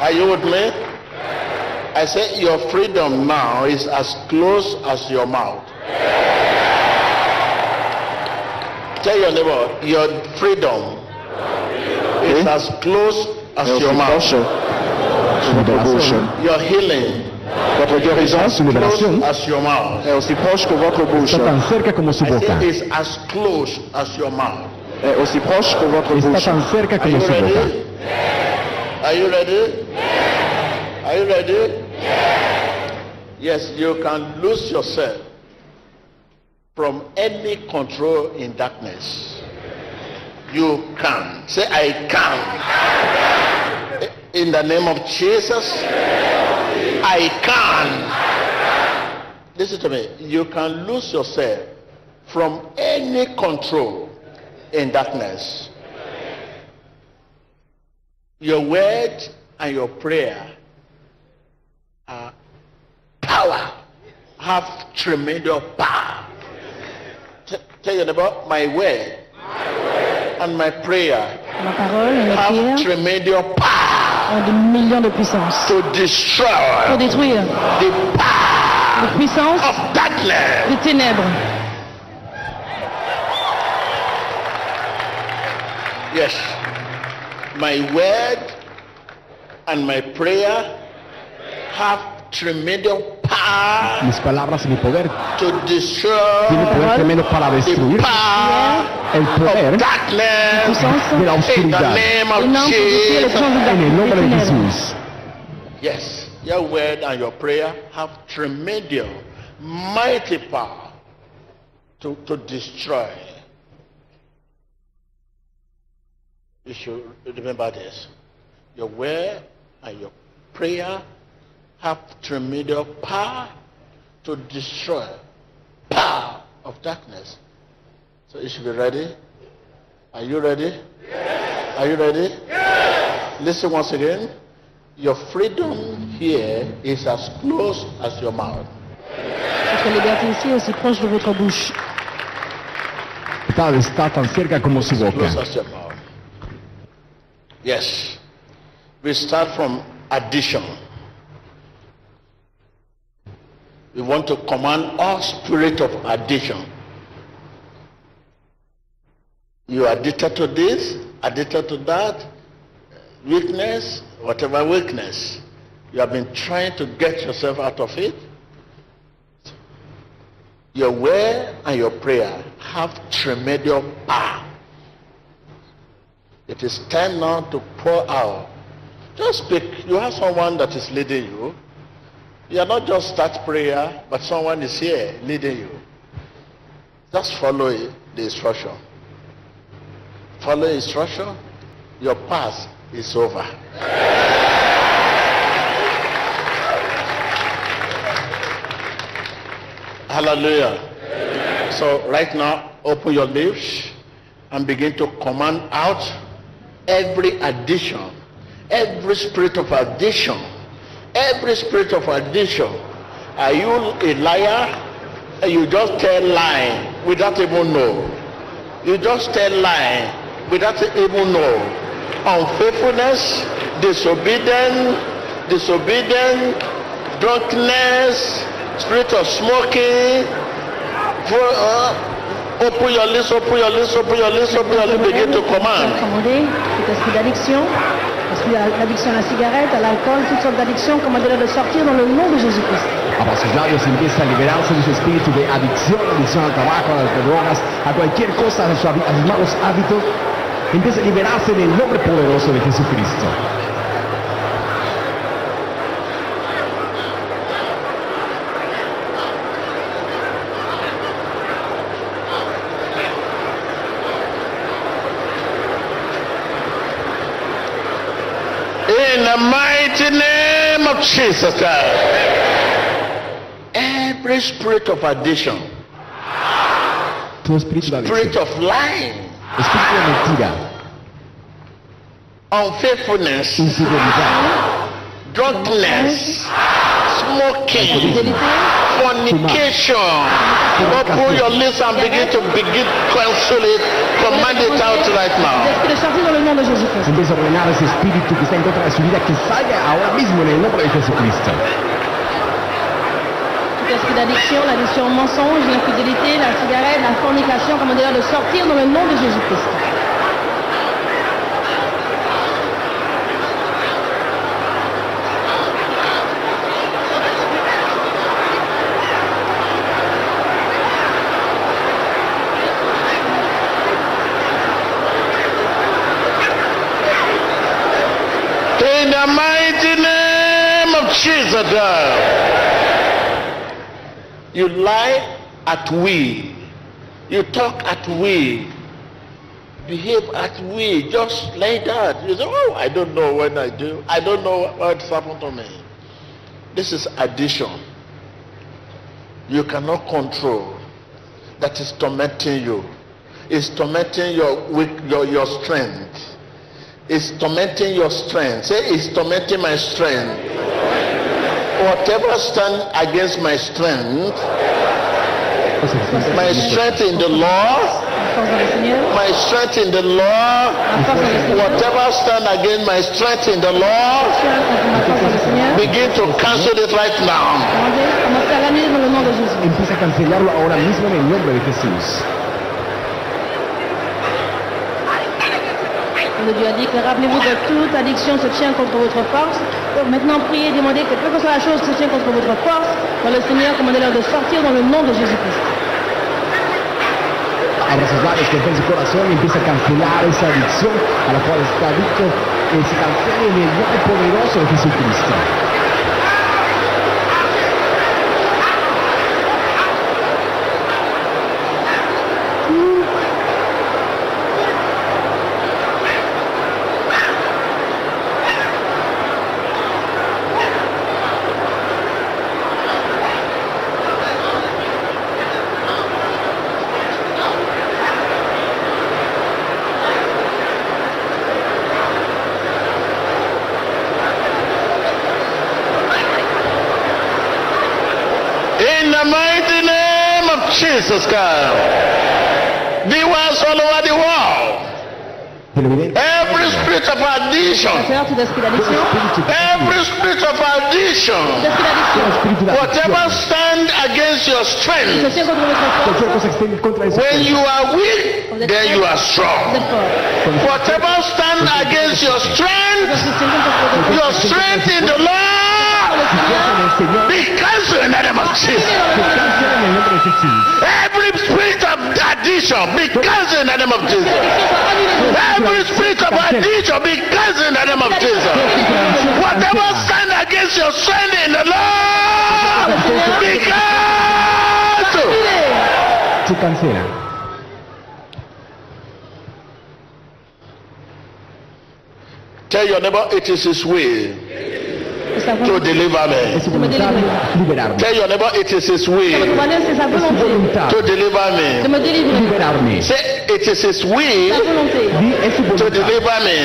Are you with me? I say your freedom now is as close as your mouth. Tell your neighbor, your freedom is as close as your mouth. Your healing Votre guérison, su liberación, as your mouth. è aussi proche que votre bouche. Está tan cerca como su boca. I say it's as close as your mouth. È aussi proche que votre Está bouche. tan cerca como su boca. Are you ready? Are you ready? Yes, you can lose yourself from any control in darkness. You can. Say, I can. In the name of Jesus, I can. Listen to me. You can lose yourself from any control in darkness. Your word and your prayer are power, have tremendous power. Tell your neighbor, my word and my prayer Ma parole et mes have prières tremendous power ont des millions de puissance to destroy pour détruire the power la puissance of darkness. des ténèbres. Yes, my word and my prayer have tremendous power Mis palabras y mi poder to destroy tienen poder tremendo para the destruir power el poder of darkness de la in the oscuridad. name of Et non pour détruire les Jesus. puissances En el nombre de des ténèbres. Jesús. Yes, your word and your prayer have tremendous, mighty power to destroy. You should remember this. Your word and your prayer have tremendous power to destroy power of darkness. So you should be ready. Are you ready? Are you ready? Listen once again. Your freedom here is as close as your mouth. Votre liberté ici est aussi proche de votre bouche. Está tan cerca como su boca. Close as your mouth. Yes. We start from addiction. We want to command all spirit of addiction. You are addicted to this, addicted to that, weakness, whatever weakness. You have been trying to get yourself out of it. Your word and your prayer have tremendous power. It is time now to pour out. Just speak. You have someone that is leading you. You are not just start prayer, but someone is here leading you. Just follow it, the instruction. Follow instruction. Your path is over. Hallelujah. So right now, open your lips and begin to command out every addiction, every spirit of addiction, every spirit of addiction. Are you a liar? You just tell lie without even know. You just tell lie without even know. Unfaithfulness, disobedience, drunkenness, spirit of smoking. Open your lips, open your lips, open your lips, open your lips, begin to command. Commandez tout esprit d'addiction, l'addiction à la cigarette, à l'alcool, toutes sortes d'addictions, commandez-le de sortir dans le nom de Jésus-Christ. Ahora sus labios empieza a liberarse de su espíritu de adicción al tabaco, a las drogas, a cualquier cosa, a sus malos hábitos. Empieza a liberarse en el nombre poderoso de Jesucristo. In the mighty name of Jesus Christ. Every spirit of addiction, Todo espíritu de spirit adicción, of lying, espíritu de mentira, unfaithfulness, infidelidad, drunkenness, smoking, fornication. Open your lips and begin to cancel it, command it out right now. empieza a ordenar ese espíritu que está en contra de su vida que salga ahora mismo en el nombre de Jesucristo. Tout esprit d'addiction, l'addiction au mensonge, l'infidélité, la cigarette, la fornication, commandez-leur de sortir dans le nom de Jésus-Christ. In the mighty name of Jesus, you lie at will, you talk at will, behave at will, just like that. You say, oh, I don't know when I do, I don't know what's happened to me. This is addiction. You cannot control. That is tormenting you. It's tormenting your strength. It's tormenting your strength. Say, it's tormenting my strength. Whatever stand against my strength in the Lord, my strength in the Lord, whatever stand against my strength in the Lord, begin to cancel it right now. Empieza a cancelarlo ahora mismo en el nombre de Jesús. Dieu a dit que rappelez-vous de toute addiction se tient contre votre force. Donc maintenant priez, demandez que quelle que soit la chose se tient contre votre force, dans le Seigneur, commandez-leur de sortir dans le nom de Jésus-Christ. Abra sus labios, confía en su corazón y empieza a cancelar esa adicción a la cual está adicto. Que se cancele en el nombre poderoso de Jesucristo. In the mighty name of Jesus God, viewers all over the world, every spirit of addiction, every spirit of addiction, whatever stand against your strength, when you are weak, then you are strong. Whatever stand against your strength in the Lord, be cancelled in the name of Jesus. Every spirit of addiction, be cancelled in the name of Jesus. Every spirit of addiction, be cancelled in the name of Jesus. Whatever stand against your strength in the Lord, be cancelled. Se cancela. Tell your neighbor it is his will to deliver me. Tell your neighbor it is his will to deliver me. Say it is his will to deliver me.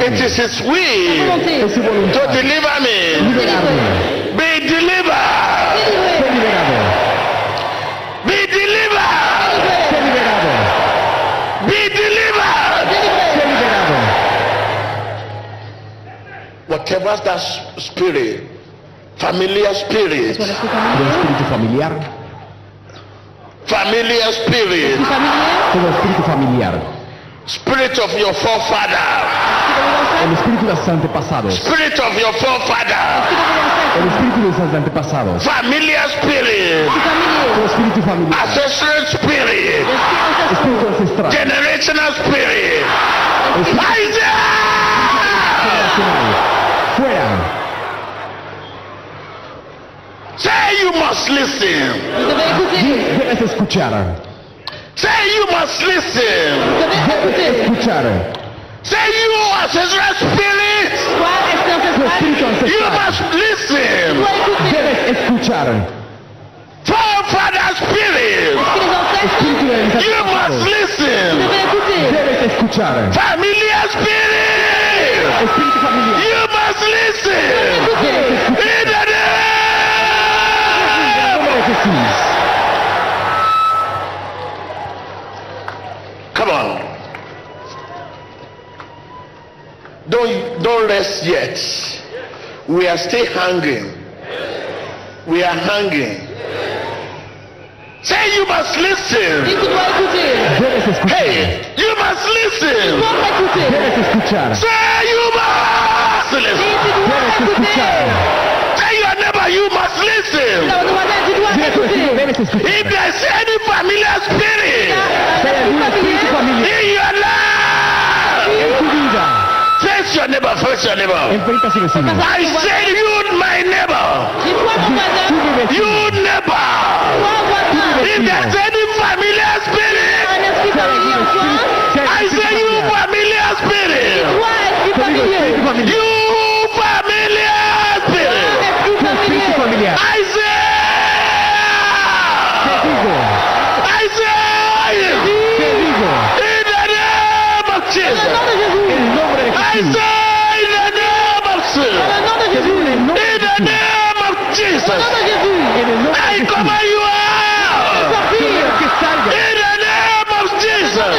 It is his will to deliver me. Be delivered. Be delivered. Be delivered. Whatever that spirit, familiar spirit, espíritu familiar, familiar spirit, todo espíritu familiar, spirit of your forefather, el espíritu de sus antepasados, spirit of your forefather, el espíritu de sus antepasados, familiar spirit, todo espíritu familiar, ancestral spirit, espíritu ancestral, generational spirit, fuera. Say you must listen. Debes escuchar. Say you must listen. Debes escuchar. Say you ancestral spirit. You must listen. Debes escuchar. Forefather spirit. Espíritu de realizar You tu must pasado. listen. Debes escuchar. Familiar spirit. Espíritu familiar. You must listen. Debes escuchar. In the name. En el nombre de Jesús. Come on. Don't rest yet. We are still hungry. We are hungry. Say you must listen. Debes escuchar. Hey, you must listen. Debes escuchar. Say you must listen. Debes escuchar. Tell your neighbor you must listen. Dile a tu vecino, debes escuchar. If there's any familiar spirit Si hay algún espíritu familiar in your life, en tu vida, face your neighbor, face your neighbor. enfrenta a su vecino. I say you, my neighbor. You neighbor. If there's any familiar spirit, I say you familiar spirit. You familiar spirit. I say. In the name of Jesus. I say in the name of Jesus. In the name of Jesus. I command you out. In the name of Jesus.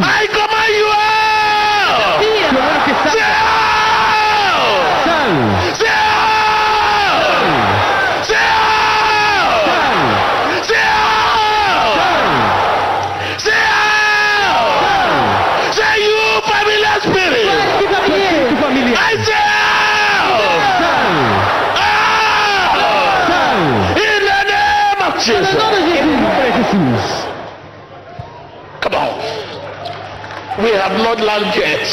I command you out. Say out. Say out. Say out. Say out. Say out. Say you familiar spirit. I say out. In the name of Jesus. En el nombre de Jesús. Come on. We have not learned yet.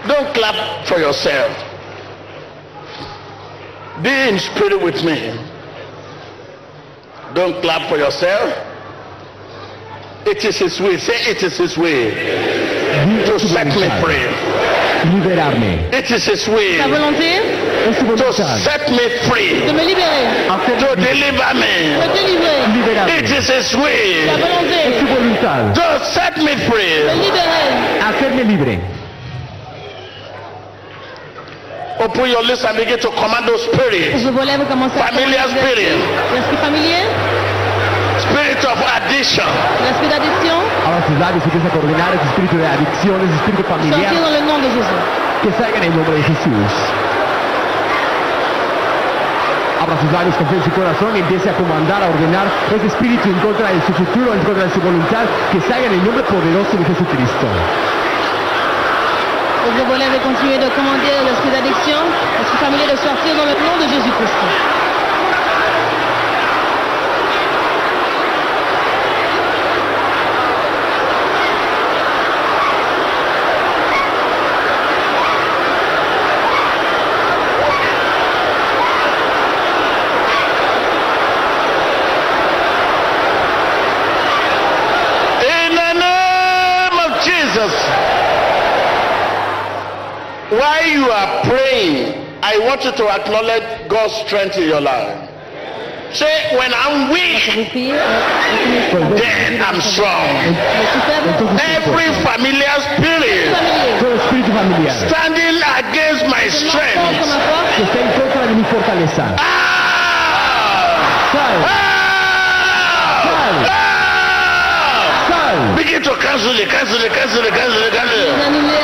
Don't clap for yourself. Be in spirit with me. Don't clap for yourself. It is his way. Say it is his way to set me free. Liberarme. It is his way Sa volonté Es su to voluntad. set me free, de me libérer, to deliver me. me délivrer. Liberarme. It is his way Sa volonté Es su voluntad. to set me me free. libérer. Hacerme libre. Open your lips and begin to command those spirits. Je vous lève, commencez à Familiar spirit, l'esprit familier, spirit of addiction, l'esprit d'addiction, Ahora sus labios empieza a coordinar ese espíritu de adicción, ese espíritu familiar. sortir dans le nom de Jésus. Que salga en el nombre de Jesús. Abra sus labios, confíe en su corazón y empiece a comandar, a ordenar ese espíritu en contra de su futuro, en contra de su voluntad. Que salga en el nombre poderoso de Jesucristo. Je vous lève et continuez de commander l'esprit d'addiction, l'esprit familier de sortir dans le nom de Jésus-Christ. in the name of Jesus. While you are praying, I want you to acknowledge God's strength in your life. Say, when I'm weak, then I'm strong. Every familiar spirit Todo espíritu familiar standing against my strength, que está en contra de mi fortaleza. Sal, sal. begin to cancel it, cancel it, cancel it, cancel it, cancel it. Annulez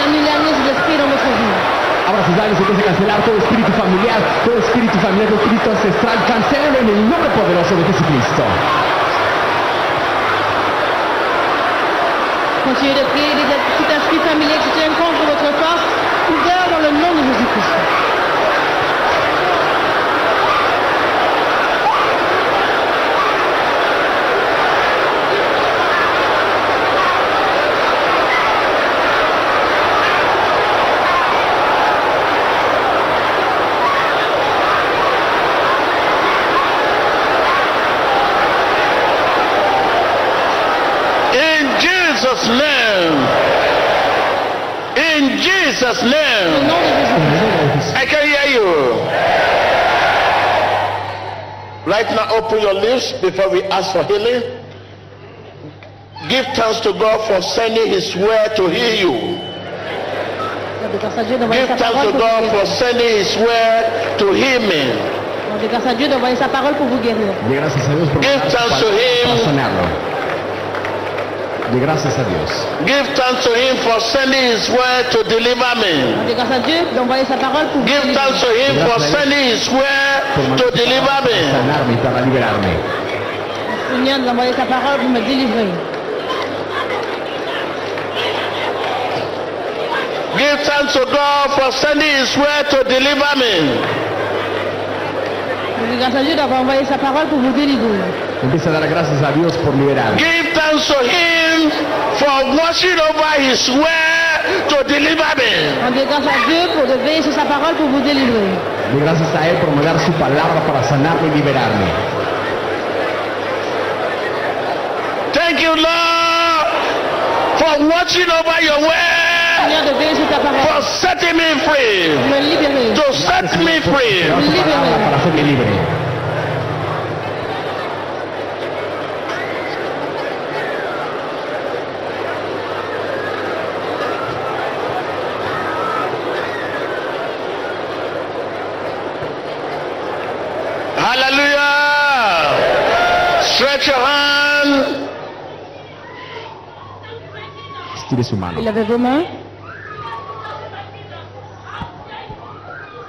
ces esprits dans votre vie. Abra sus labios y empieza a cancelar todo espíritu familiar, todo espíritu ancestral. Cancélalo en el nombre poderoso de Jesucristo. Continuez de prier tout esprit familier qui tient contre votre force, ouvert dans le nom de Jésus-Christ. In Jesus' name. In Jesus' name. I can hear you. Right now, open your lips before we ask for healing. Give thanks to God for sending His word to heal you. Give thanks to God for sending His word to heal me. Grâce à Dieu d'envoyer sa parole pour vous guérir. Give thanks to Him. De gracias a Dios. Give thanks to Him for sending His word to deliver me. Grâce à Dieu d'envoyer sa parole pour vous Give thanks to Him for sending His word to deliver me. Seigneur d'envoyer sa parole pour me délivrer. Give thanks to God for sending His word to deliver me. Grâce à Dieu d'avoir envoyé sa parole pour vous délivrer. Empieza a dar gracias a Dios por liberar. Give thanks to Him for watching over His word to deliver me. Rendez grâce à Dieu pour de veiller sur sa parole pour vous délivrer. De gracias a Él por me dar su palabra para sanarme y liberarme. Thank you, Lord, for watching over your word. For setting me free. To set me free. Para hacerme libre. Hallelujah. Stretch your hand. Estire su mano. Levez vos mains.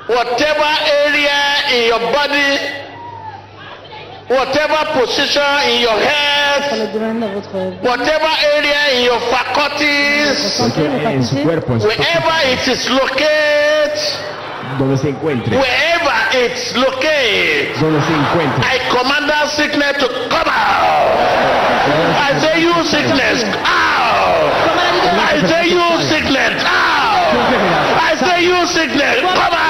Whatever area in your body, whatever position in your head, whatever area in your faculties, wherever it is located, donde se encuentre, wherever it's located, donde se encuentre, I command that sickness to come out. I say you sickness, out. I say you sickness, out. I say you sickness, come out.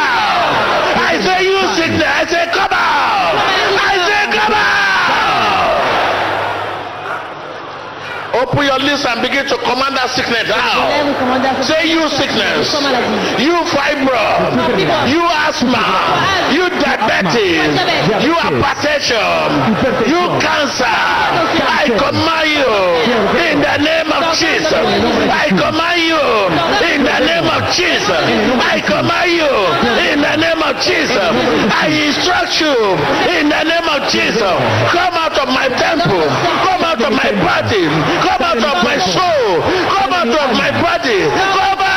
I say you sickness, I say come out. I say come out. Open your lips and begin to command that sickness out. Say you sickness, you fibro, you asthma, you diabetes, you hypertension, you cancer. I command you in the name of Jesus. I command you in the name of Jesus. I command you in the name of Jesus. I instruct you in the name of Jesus. Come out of my temple. Come out of my body. Come out of my soul. Come out of my body. Come out.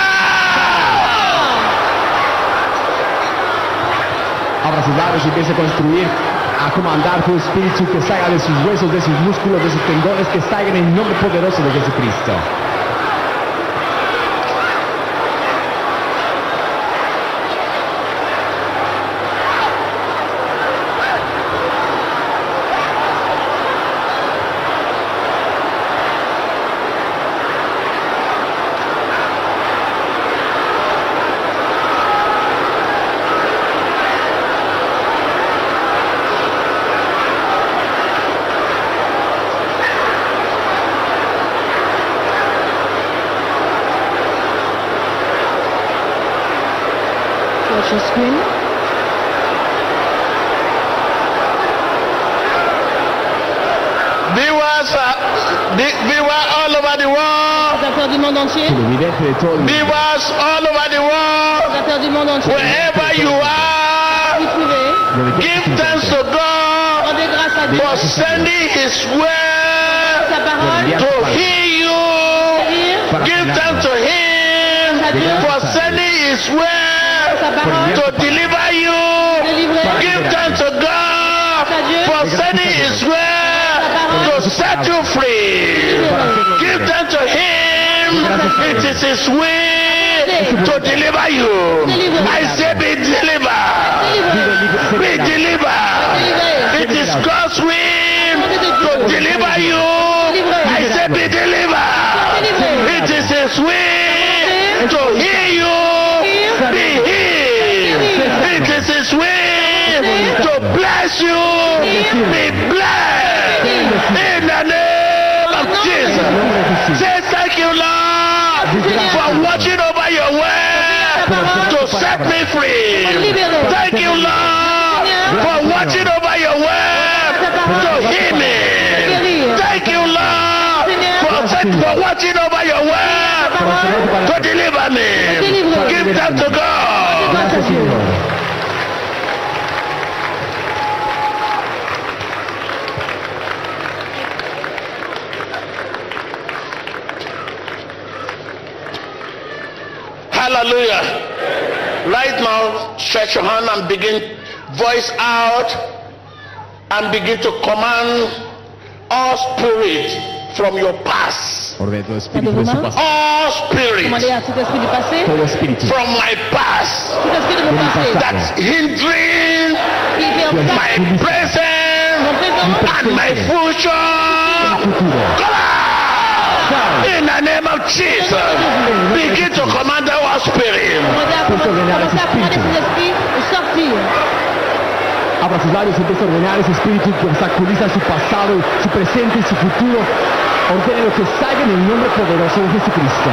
Abra sus labios y empiece a construir, a comandar tu espíritu que salga de sus huesos, de sus músculos, de sus tendones, que salgan en el nombre poderoso de Jesucristo. Your screen. Viewers all over the world. Viewers all over the world. Wherever you are, give thanks to God for sending His word to heal you. Give thanks to Him for sending His word to deliver you. Give thanks to God for sending His word to set you free. Give thanks to Him. It is His way to deliver you. I say be delivered. Be delivered. It is God's will to deliver you. I say be delivered. It is His will to heal you. Be healed. It is His will to bless you. Be blessed in the name of Jesus. Say thank you, Lord, for watching over your word to set me free. Thank you, Lord, for watching over your word to heal me. Thank you, Lord, for watching over your word to deliver me. Give them to God. Hallelujah. Right now, stretch your hand and begin, voice out, and begin to command all spirit from your past. All spirit from my past that's hindering my present and my future. Come on! In the name of Jesus, begin to command our spirit. Abra sus labios y empieza a ordenar ese espíritu que obstaculiza su pasado, su presente y su futuro. Ordene lo que salga en el nombre poderoso de Jesucristo.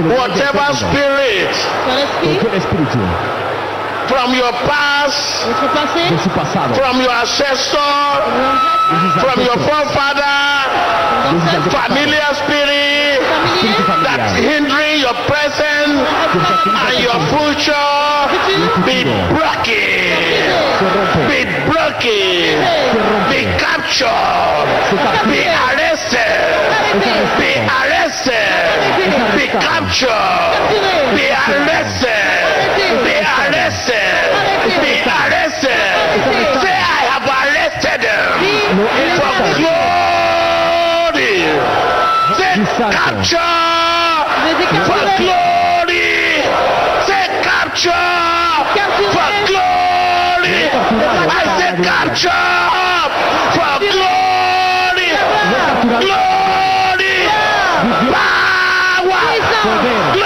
Whatever spirit from your past, from your ancestor, from your forefather, familiar spirit that's hindering your present and your future, be broken, be captured, be arrested, be captured, be arrested, be arrested. Say, I have arrested them for glory. Say, capture for glory. Say, capture for glory. I said, capture for glory. Glory. Power. Glory.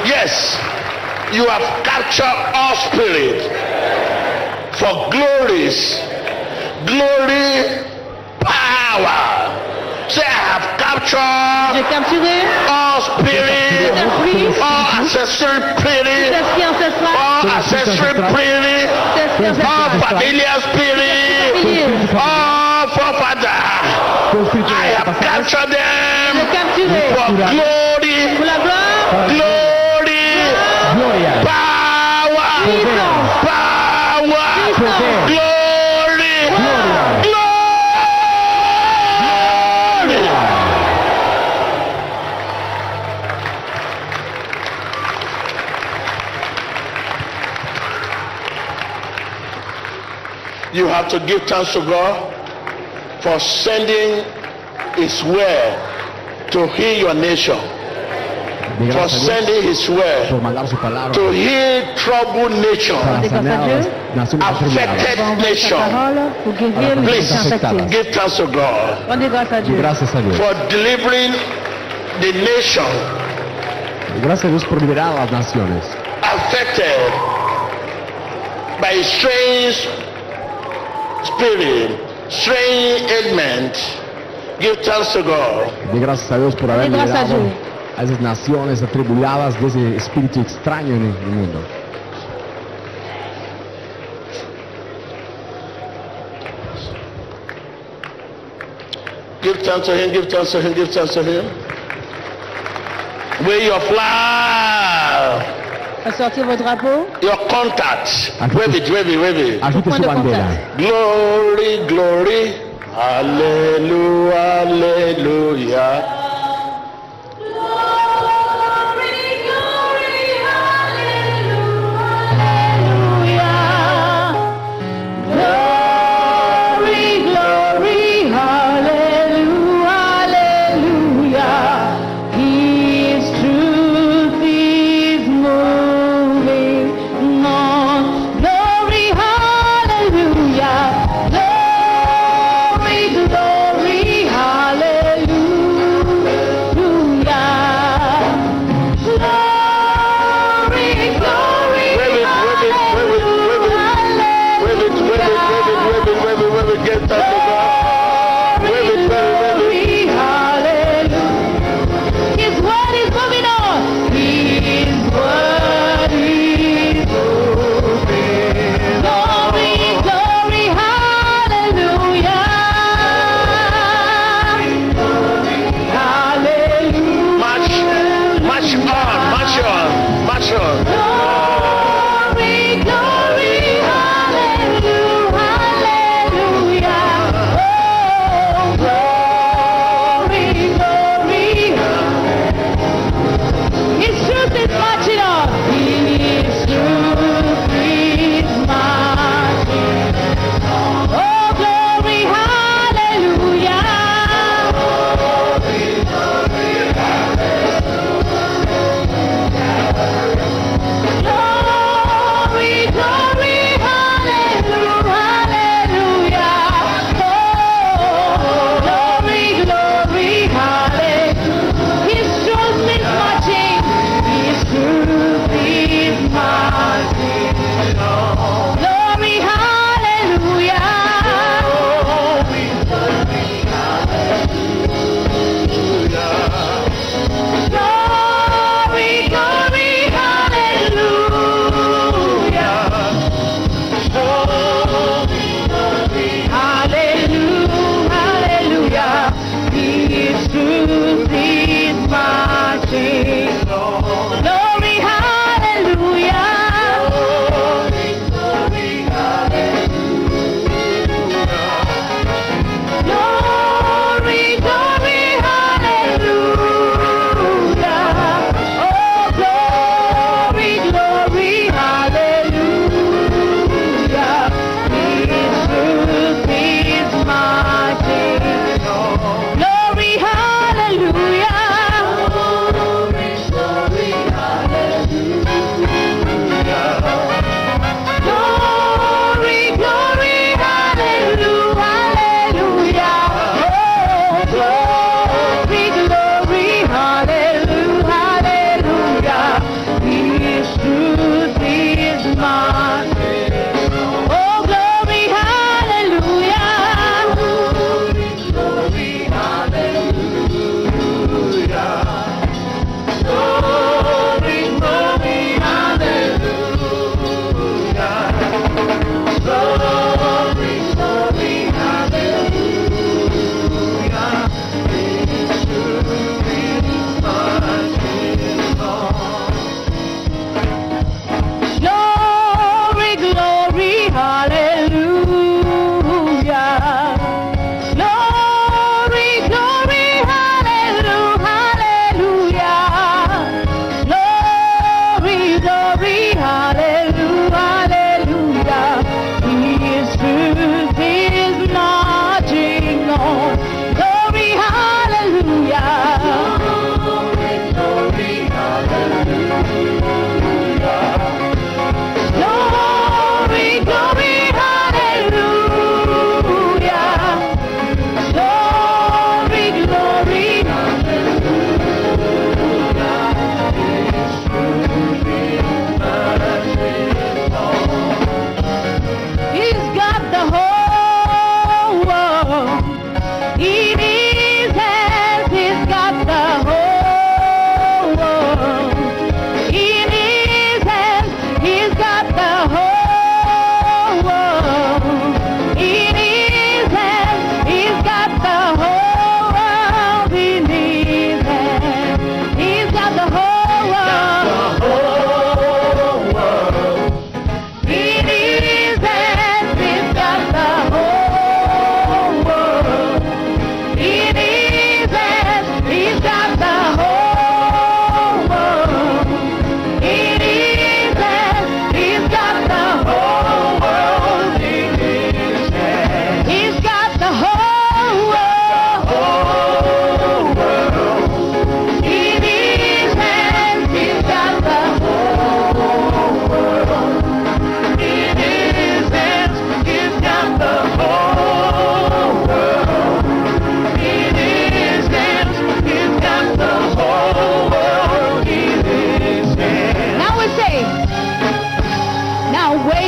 Yes, you have captured all spirit for glories, glory, power. Say, I have captured all spirit, all ancestral spirit, all familiar spirit, all forefather. I have captured them for glory, power, glory, You have to give thanks to God for sending His word to heal your nation. For sending His word to heal troubled nation, affected nation. Please give thanks to God for delivering the nation affected by strange spirit, strange ailment. Give thanks to God. Gracias a Dios por haber liberado a esas naciones atribuladas de ese espíritu extraño en el mundo. Give Give thanks to him, give thanks to him, give thanks to him. Wave your flag. Sortez vos drapeaux. Your contacts. Wave it, wave it, wave it. Ajoute su bandera. Glory, glory. Hallelujah, hallelujah.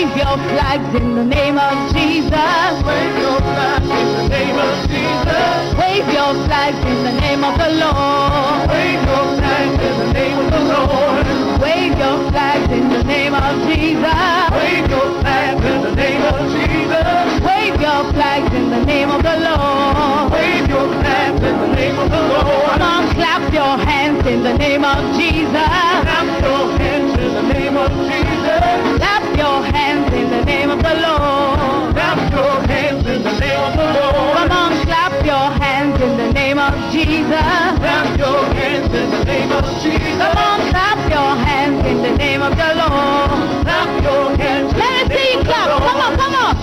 Wave your flags in the name of Jesus. Wave your flags in the name of Jesus. Wave your flags in the name of the Lord. Wave your flags in the name of the Lord. Wave your flags in the name of Jesus. Wave your flags in the name of Jesus. Wave your flags in the name of the Lord. Wave your flags in the name of the Lord. Come on, clap your hands in the name of Jesus. Clap your hands in the name of Jesus. Clap your hands in the name of the Lord. Clap your hands in the name of the Lord. Come on, clap your hands in the name of Jesus. Clap your hands in the name of Jesus. Come on, clap your hands in the name of the Lord. Clap your hands. Let me see you clap. Come on, come on.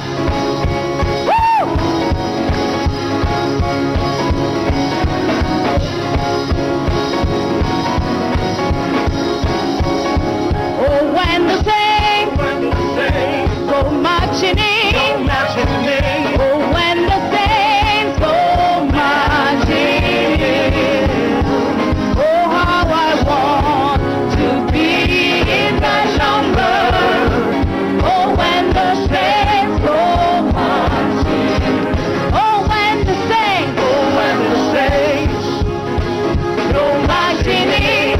Woo! Oh, when the saints go marching in. Oh, when the saints go marching in. Oh, how I want to be in that number. Oh, when the saints go marching. Oh, when the saints go marching in.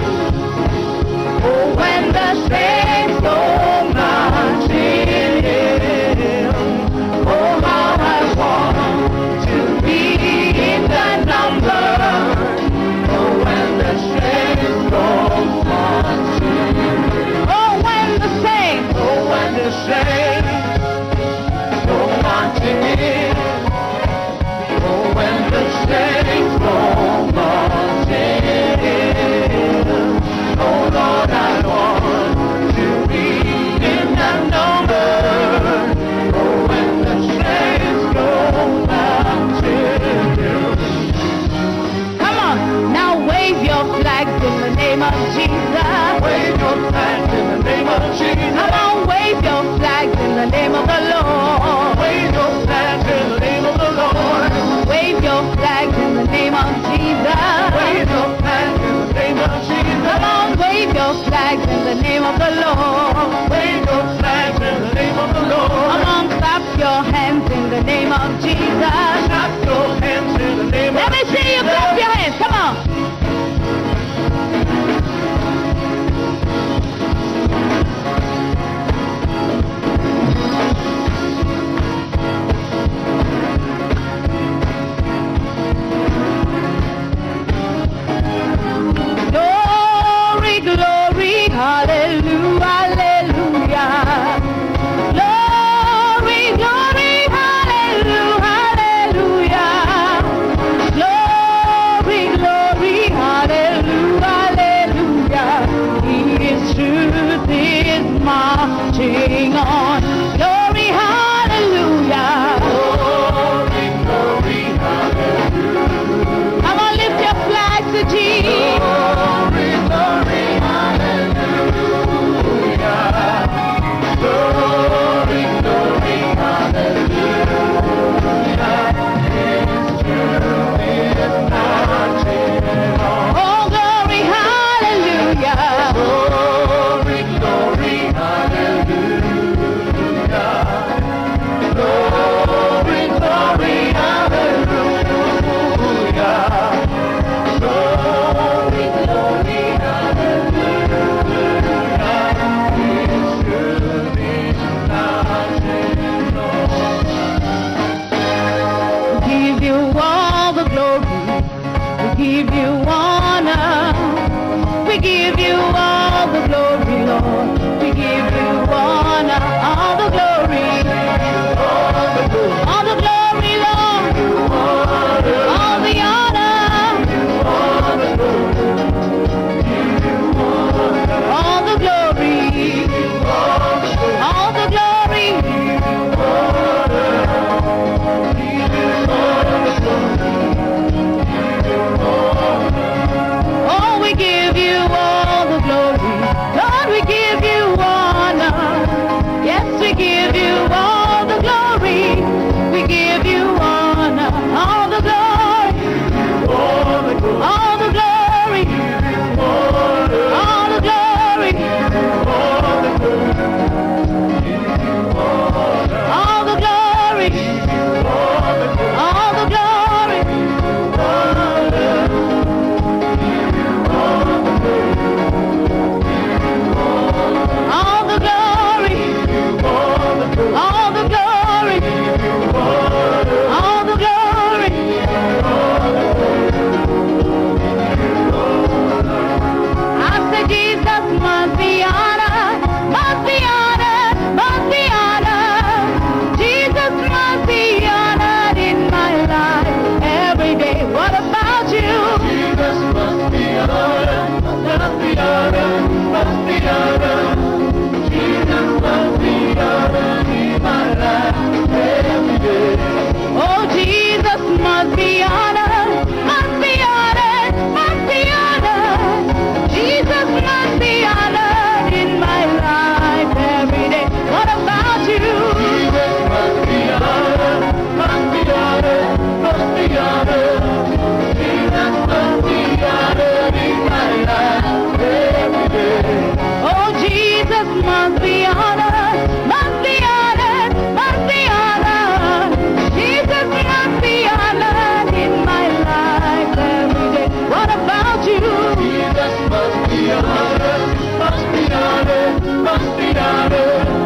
Oh, when the saints go marching in. Oh, how I want to be in that number. Oh, when the saints go marching in. Oh, when the saints go marching in. Oh, when the saints go marching in. Oh, Lord, I want to be in that number. Oh, when the saints go marching in. Come on, now wave your flags in the name of Jesus. Wave your flags in the name of Jesus. Come on, wave your flags in the name of the Lord. Wave your flags in the name of the Lord. Wave your flags in the name of Jesus. Wave your flags in the name of Jesus. Come on, wave your flags in the name of the Lord. Wave your flags in the name of the Lord. Come on, clap your hands in the name of Jesus. Clap your hands in the name of Jesus. Let me see you clap your hands. Come on. Glory, glory, hallelujah, hallelujah. Glory, glory, hallelujah, hallelujah. Glory, glory, hallelujah, hallelujah. His truth is marching on. Glory, hallelujah. Glory, glory, hallelujah. Come on, lift your flags to Jesus. Glory, glory, hallelujah. Glory, glory, hallelujah. His truth is marching on. Oh, glory, hallelujah. Glory, glory, hallelujah. trust the honor.